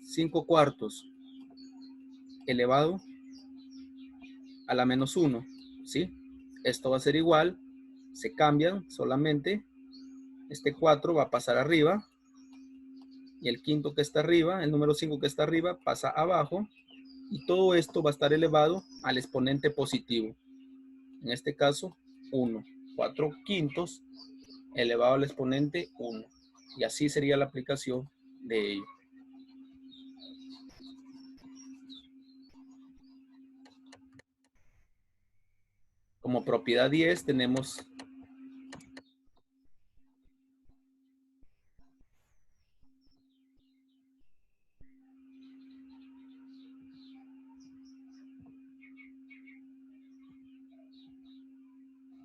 5/4 elevado a la menos 1, ¿sí? Esto va a ser igual, se cambian solamente, este 4 va a pasar arriba, y el quinto que está arriba, el número 5 que está arriba, pasa abajo, y todo esto va a estar elevado al exponente positivo. En este caso, 1. 4/5 elevado al exponente 1. Y así sería la aplicación de ello. Como propiedad 10 tenemos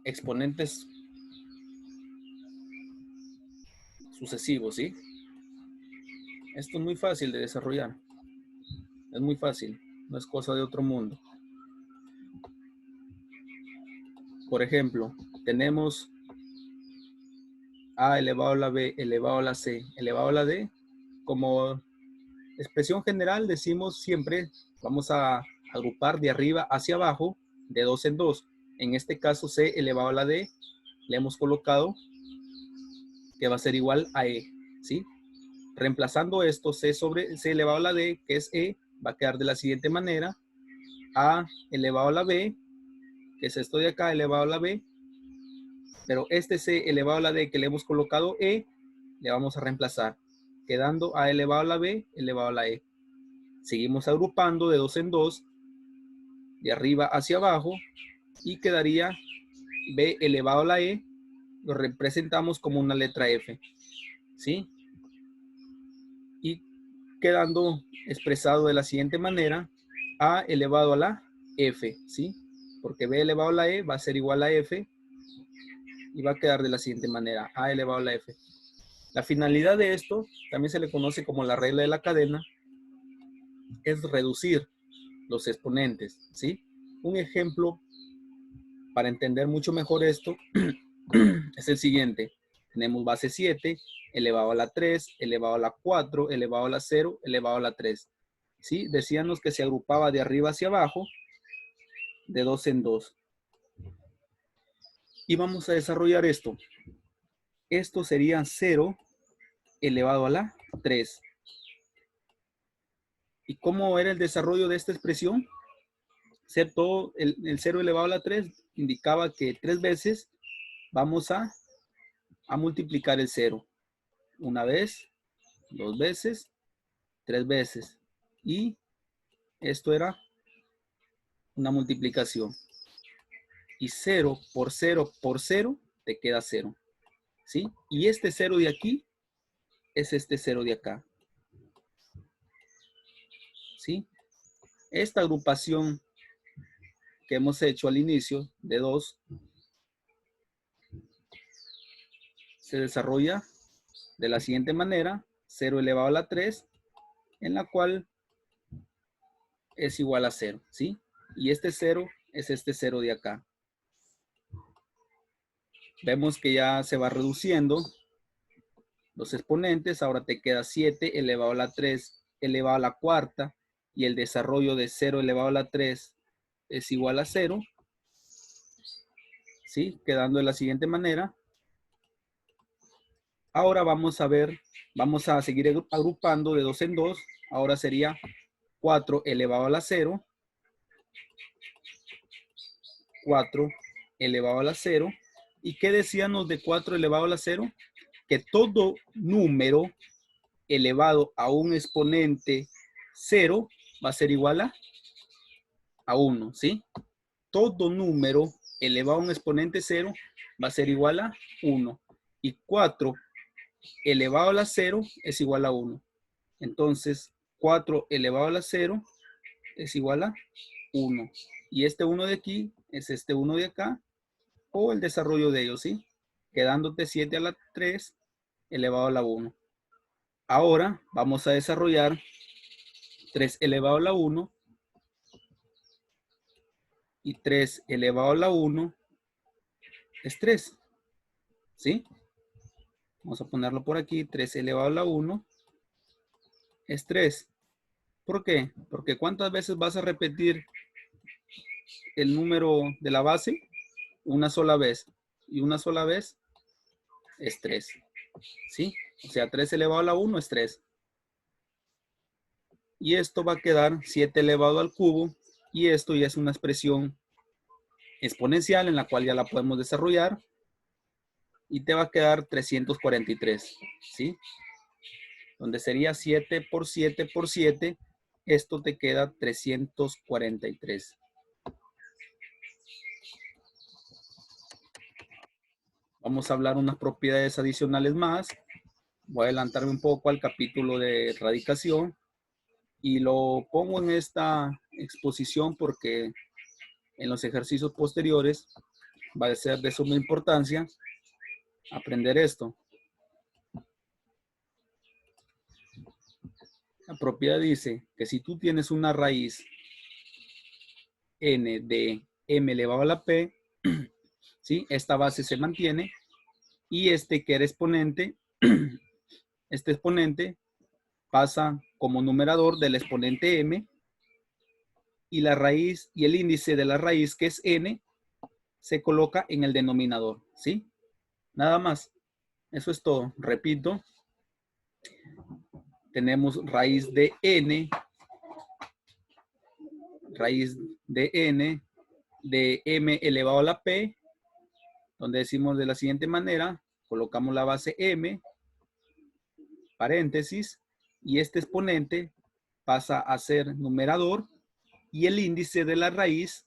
exponentes sucesivos, ¿sí? Esto es muy fácil de desarrollar. Es muy fácil, no es cosa de otro mundo. Por ejemplo, tenemos A elevado a la B elevado a la C elevado a la D. Como expresión general decimos siempre, vamos a agrupar de arriba hacia abajo, de 2 en 2. En este caso C elevado a la D, le hemos colocado que va a ser igual a E, ¿sí? Reemplazando esto, C sobre C elevado a la D, que es E, va a quedar de la siguiente manera. A elevado a la B, que es esto de acá, elevado a la B. Pero este C elevado a la D que le hemos colocado E, le vamos a reemplazar, quedando A elevado a la B elevado a la E. Seguimos agrupando de 2 en 2, de arriba hacia abajo, y quedaría B elevado a la E, lo representamos como una letra F, ¿sí? Y quedando expresado de la siguiente manera, a elevado a la f, ¿sí? Porque b elevado a la e va a ser igual a f y va a quedar de la siguiente manera, a elevado a la f. La finalidad de esto, también se le conoce como la regla de la cadena, es reducir los exponentes, ¿sí? Un ejemplo para entender mucho mejor esto es el siguiente. Tenemos base 7 elevado a la 3, elevado a la 4, elevado a la 0, elevado a la 3. ¿Sí? Decíamos que se agrupaba de arriba hacia abajo, de 2 en 2. Y vamos a desarrollar esto. Esto sería 0 elevado a la 3. ¿Y cómo era el desarrollo de esta expresión? Ser todo el 0 elevado a la 3 indicaba que 3 veces vamos a multiplicar el 0. Una vez, 2 veces, 3 veces. Y esto era una multiplicación. Y 0 por 0 por 0 te queda 0. ¿Sí? Y este 0 de aquí es este 0 de acá. ¿Sí? Esta agrupación que hemos hecho al inicio de 2 se desarrolla de la siguiente manera. 0 elevado a la 3, en la cual es igual a 0. ¿Sí? Y este 0 es este 0 de acá. Vemos que ya se va reduciendo los exponentes. Ahora te queda 7 elevado a la 3 elevado a la cuarta, y el desarrollo de 0 elevado a la 3 es igual a 0. ¿Sí? Quedando de la siguiente manera. Ahora vamos a ver, vamos a seguir agrupando de 2 en 2. Ahora sería 4 elevado a la 0. 4 elevado a la 0. ¿Y qué decíamos de 4 elevado a la 0? Que todo número elevado a un exponente 0 va a ser igual a 1, ¿sí? Todo número elevado a un exponente 0 va a ser igual a 1. Y 4 elevado a la 0 es igual a 1. Entonces, 4 elevado a la 0 es igual a 1. Y este 1 de aquí es este 1 de acá, o el desarrollo de ellos, ¿sí? Quedándote 7 a la 3 elevado a la 1. Ahora vamos a desarrollar 3 elevado a la 1 y 3 elevado a la 1 es 3, ¿sí? Vamos a ponerlo por aquí. 3 elevado a la 1 es 3. ¿Por qué? Porque ¿cuántas veces vas a repetir el número de la base? Una sola vez. Y una sola vez es 3. ¿Sí? O sea, 3 elevado a la 1 es 3. Y esto va a quedar 7 elevado al cubo. Y esto ya es una expresión exponencial en la cual ya la podemos desarrollar. Y te va a quedar 343. ¿Sí? Donde sería 7 por 7 por 7. Esto te queda 343. Vamos a hablar unas propiedades adicionales más. Voy a adelantarme un poco al capítulo de radicación y lo pongo en esta exposición porque en los ejercicios posteriores va a ser de suma importancia aprender esto. La propiedad dice que si tú tienes una raíz n de m elevado a la p, ¿sí? Esta base se mantiene y este que era exponente, este exponente pasa como numerador del exponente m, y la raíz y el índice de la raíz, que es n, se coloca en el denominador, ¿sí? Nada más. Eso es todo. Repito, tenemos raíz de n de m elevado a la p, donde decimos de la siguiente manera, colocamos la base m, paréntesis, y este exponente pasa a ser numerador y el índice de la raíz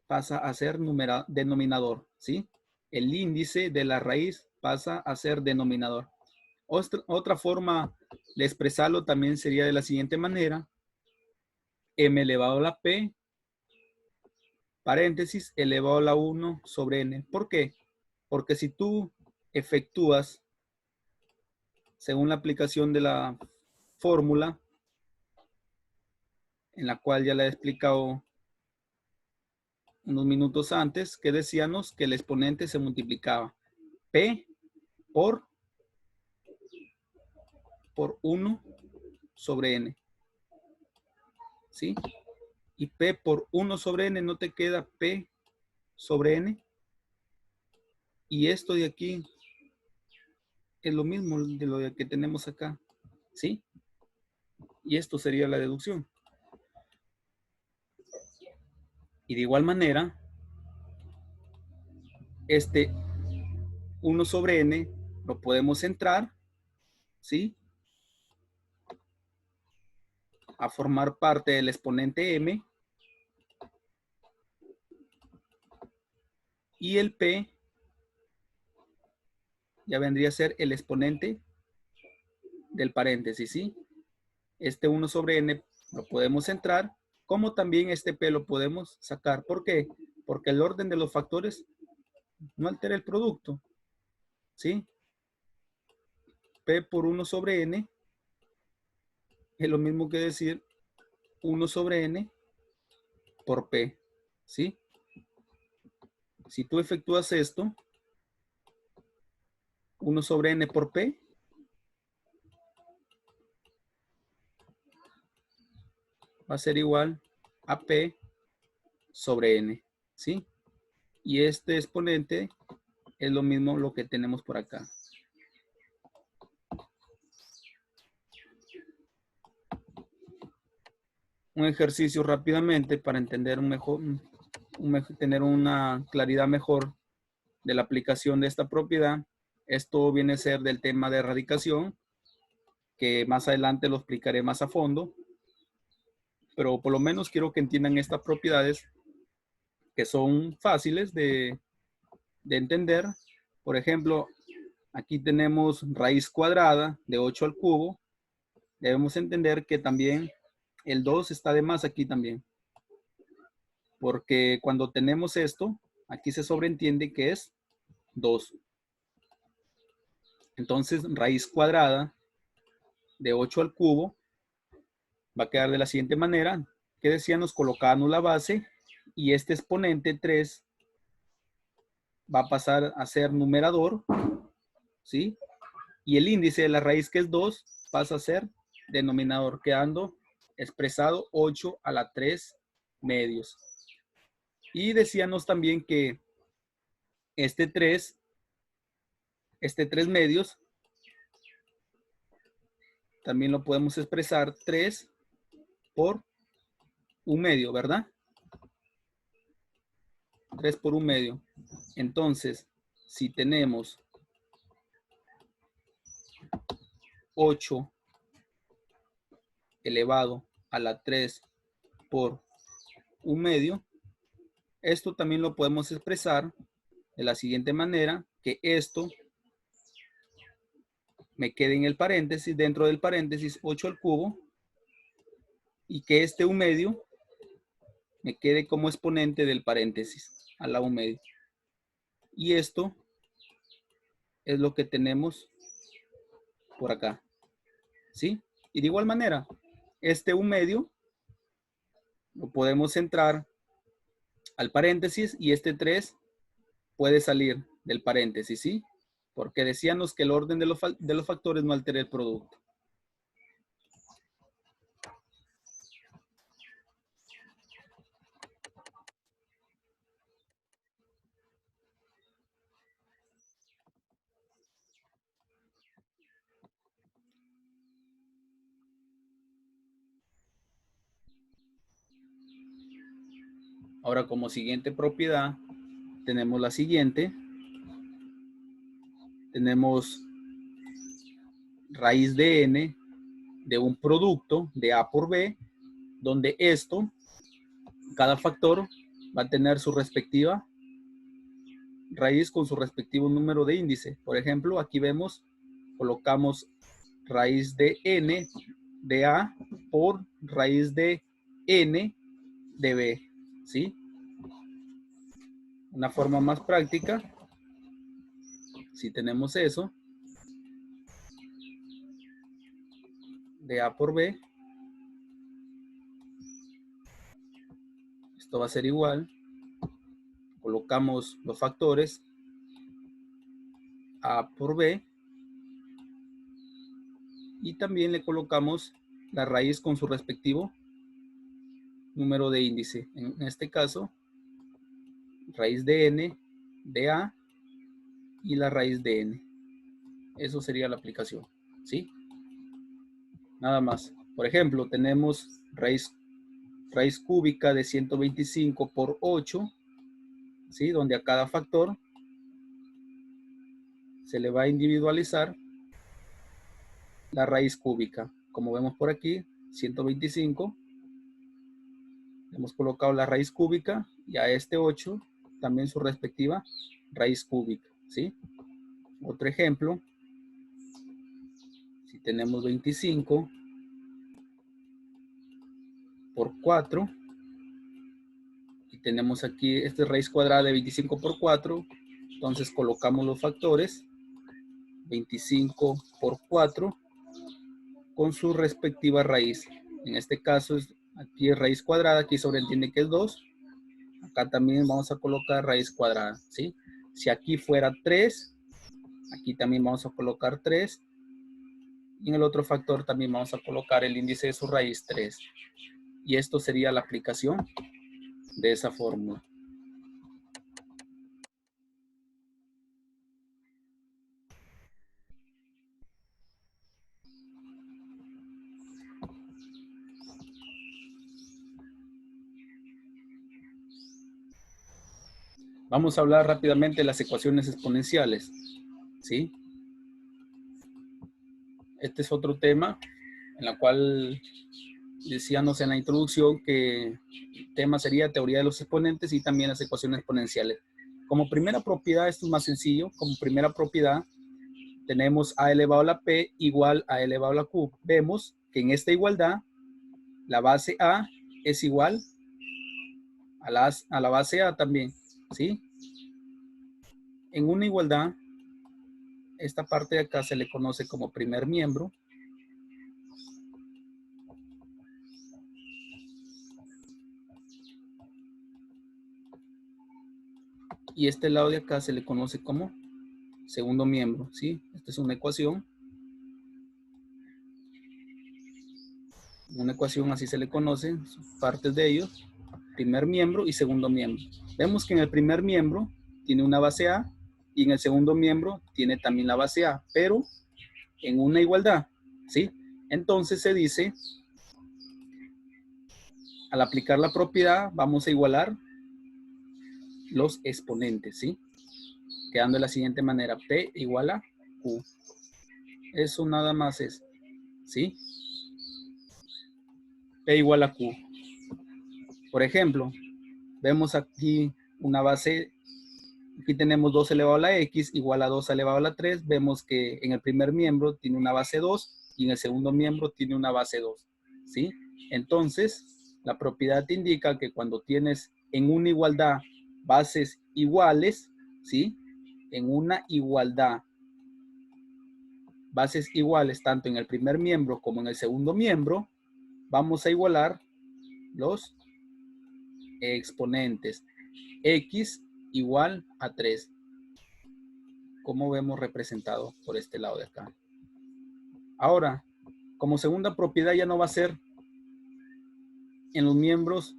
pasa a ser denominador, ¿sí? El índice de la raíz pasa a ser denominador. Otra forma de expresarlo también sería de la siguiente manera. M elevado a la P, paréntesis, elevado a la 1 sobre N. ¿Por qué? Porque si tú efectúas, según la aplicación de la fórmula, en la cual ya la he explicado unos minutos antes, que decíamos que el exponente se multiplicaba P por 1 sobre N. ¿Sí? Y P por 1 sobre N no te queda P sobre N. Y esto de aquí es lo mismo de lo que tenemos acá. ¿Sí? Y esto sería la deducción. Y de igual manera, este 1 sobre N lo podemos centrar, ¿sí? A formar parte del exponente M. Y el P ya vendría a ser el exponente del paréntesis, ¿sí? Este 1 sobre N lo podemos centrar, como también este P lo podemos sacar. ¿Por qué? Porque el orden de los factores no altera el producto, ¿sí? P por 1 sobre N es lo mismo que decir 1 sobre N por P, ¿sí? Si tú efectúas esto, 1 sobre N por P, va a ser igual a P sobre N, ¿sí? Y este exponente es lo mismo lo que tenemos por acá. Un ejercicio rápidamente para entender tener una claridad mejor de la aplicación de esta propiedad. Esto viene a ser del tema de erradicación, que más adelante lo explicaré más a fondo, pero por lo menos quiero que entiendan estas propiedades que son fáciles de entender. Por ejemplo, aquí tenemos raíz cuadrada de 8 al cubo. Debemos entender que también el 2 está de más aquí también. Porque cuando tenemos esto, aquí se sobreentiende que es 2. Entonces, raíz cuadrada de 8 al cubo va a quedar de la siguiente manera. Que decíamos, colocamos la base y este exponente 3 va a pasar a ser numerador, ¿sí? Y el índice de la raíz, que es 2, pasa a ser denominador, quedando expresado 8 a la 3 medios. Y decíamos también que este 3 medios, también lo podemos expresar 3 por 1 medio, ¿verdad? 3 por 1 medio. Entonces, si tenemos 8 elevado a la 3 por 1 medio, esto también lo podemos expresar de la siguiente manera, que esto me quede en el paréntesis, dentro del paréntesis 8 al cubo, y que este 1 medio me quede como exponente del paréntesis a la 1 medio. Y esto es lo que tenemos por acá, ¿sí? Y de igual manera, este 1 medio lo podemos centrar al paréntesis y este 3 puede salir del paréntesis, ¿sí? Porque decíamos que el orden de los factores no altera el producto. Ahora, como siguiente propiedad, tenemos la siguiente. Tenemos raíz de n de un producto de A por B, donde cada factor va a tener su respectiva raíz con su respectivo número de índice. Por ejemplo, aquí vemos colocamos raíz de n de A por raíz de n de B, ¿sí? Una forma más práctica, si tenemos eso, de A por B, esto va a ser igual, colocamos los factores A por B y también le colocamos la raíz con su respectivo número de índice. En este caso, raíz de n de A y la raíz de n. Eso sería la aplicación, ¿sí? Nada más. Por ejemplo, tenemos raíz cúbica de 125 por 8, ¿sí? Donde a cada factor se le va a individualizar la raíz cúbica. Como vemos por aquí, 125. Hemos colocado la raíz cúbica y a este 8 también su respectiva raíz cúbica, ¿sí? Otro ejemplo, si tenemos 25 por 4 y tenemos aquí esta raíz cuadrada de 25 por 4, entonces colocamos los factores 25 por 4 con su respectiva raíz. En este caso, aquí es raíz cuadrada, aquí sobreentiende que es 2. Acá también vamos a colocar raíz cuadrada, ¿sí? Si aquí fuera 3, aquí también vamos a colocar 3. Y en el otro factor también vamos a colocar el índice de su raíz 3. Y esto sería la aplicación de esa fórmula. Vamos a hablar rápidamente de las ecuaciones exponenciales, ¿sí? Este es otro tema en la cual decíamos en la introducción que el tema sería teoría de los exponentes y también las ecuaciones exponenciales. Como primera propiedad, esto es más sencillo. Como primera propiedad, tenemos a elevado a la p igual a elevado a la q. Vemos que en esta igualdad, la base a es igual a la base a también, ¿sí? En una igualdad, esta parte de acá se le conoce como primer miembro. Y este lado de acá se le conoce como segundo miembro, ¿sí? Esta es una ecuación. Una ecuación así se le conoce, partes de ellos, primer miembro y segundo miembro. Vemos que en el primer miembro tiene una base A y en el segundo miembro tiene también la base A, pero en una igualdad, ¿sí? Entonces se dice, al aplicar la propiedad, vamos a igualar los exponentes, ¿sí? Quedando de la siguiente manera, P igual a Q. Eso nada más es, ¿sí? P igual a Q. Por ejemplo, vemos aquí una base, aquí tenemos 2 elevado a la x igual a 2 elevado a la 3. Vemos que en el primer miembro tiene una base 2 y en el segundo miembro tiene una base 2, ¿sí? Entonces, la propiedad te indica que cuando tienes en una igualdad bases iguales, ¿sí? En una igualdad bases iguales tanto en el primer miembro como en el segundo miembro, vamos a igualar los exponentes. X igual a 3. Como vemos representado por este lado de acá. Ahora, como segunda propiedad ya no va a ser en los miembros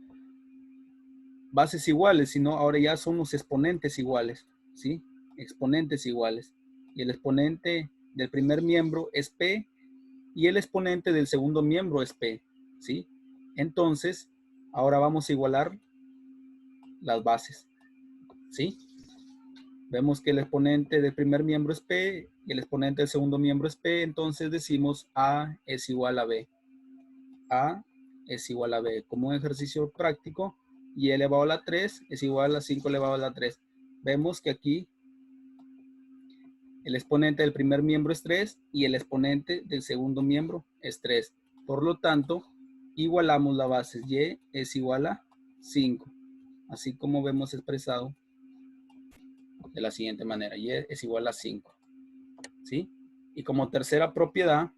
bases iguales, sino ahora ya son los exponentes iguales, ¿sí? Exponentes iguales. Y el exponente del primer miembro es P y el exponente del segundo miembro es P, ¿sí? Entonces, ahora vamos a igualar las bases, ¿sí? Vemos que el exponente del primer miembro es P y el exponente del segundo miembro es P, entonces decimos A es igual a B. A es igual a B. Como un ejercicio práctico, y elevado a la 3 es igual a 5 elevado a la 3. Vemos que aquí El exponente del primer miembro es 3 y el exponente del segundo miembro es 3. Por lo tanto, igualamos la base. Y es igual a 5. Así como vemos expresado de la siguiente manera. Y es igual a 5. ¿Sí? Y como tercera propiedad,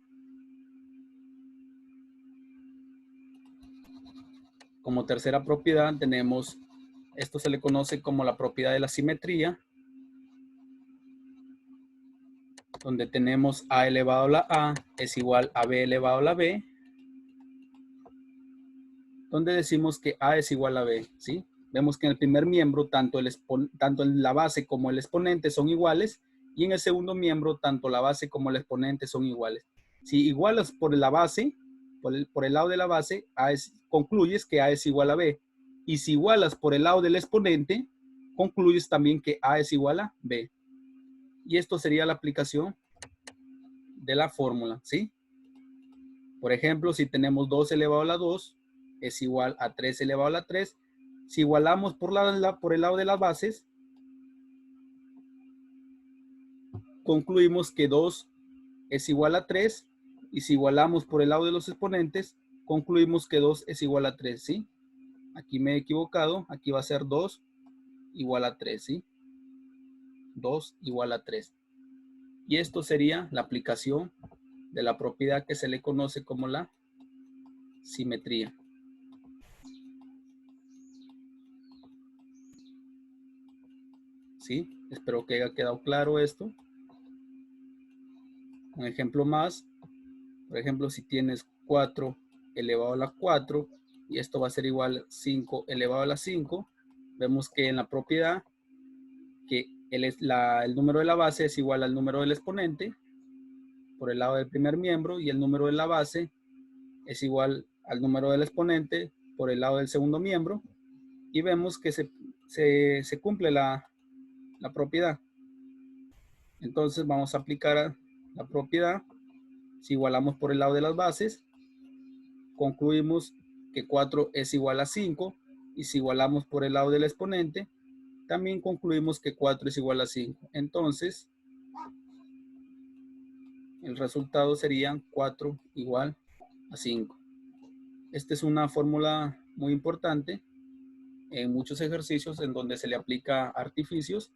tenemos, esto se le conoce como la propiedad de la simetría, donde tenemos a elevado a la a es igual a b elevado a la b, donde decimos que a es igual a b, ¿sí? Vemos que en el primer miembro tanto en la base como el exponente son iguales, y en el segundo miembro tanto la base como el exponente son iguales. Si igualas por la base, por el lado de la base, concluyes que a es igual a b. Y si igualas por el lado del exponente, concluyes también que a es igual a b. Y esto sería la aplicación de la fórmula, ¿sí? Por ejemplo, si tenemos 2 elevado a la 2 es igual a 3 elevado a la 3. Si igualamos por el lado de las bases, concluimos que 2 es igual a 3. Y si igualamos por el lado de los exponentes, concluimos que 2 es igual a 3, ¿sí? Aquí me he equivocado. Aquí va a ser 2 igual a 3, ¿sí? 2 igual a 3. Y esto sería la aplicación de la propiedad que se le conoce como la simetría. ¿Sí? Espero que haya quedado claro esto. Un ejemplo más. Por ejemplo, si tienes 4 elevado a la 4 y esto va a ser igual a 5 elevado a la 5, vemos que en la propiedad que el número de la base es igual al número del exponente por el lado del primer miembro, y el número de la base es igual al número del exponente por el lado del segundo miembro, y vemos que se cumple la propiedad. Entonces vamos a aplicar la propiedad. Si igualamos por el lado de las bases, concluimos que 4 es igual a 5, y si igualamos por el lado del exponente, también concluimos que 4 es igual a 5. Entonces, el resultado sería 4 igual a 5. Esta es una fórmula muy importante en muchos ejercicios en donde se le aplica artificios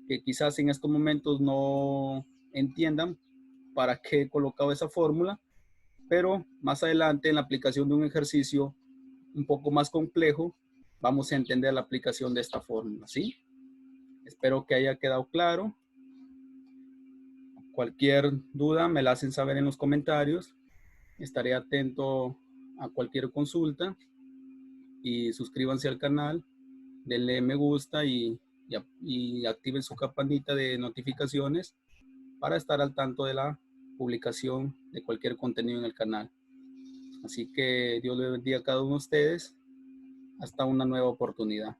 que quizás en estos momentos no entiendan para qué he colocado esa fórmula, pero más adelante en la aplicación de un ejercicio un poco más complejo vamos a entender la aplicación de esta fórmula, ¿sí? Espero que haya quedado claro. Cualquier duda me la hacen saber en los comentarios. Estaré atento a cualquier consulta, y suscríbanse al canal, denle me gusta y activen su campanita de notificaciones para estar al tanto de la publicación de cualquier contenido en el canal. Así que Dios les bendiga a cada uno de ustedes. Hasta una nueva oportunidad.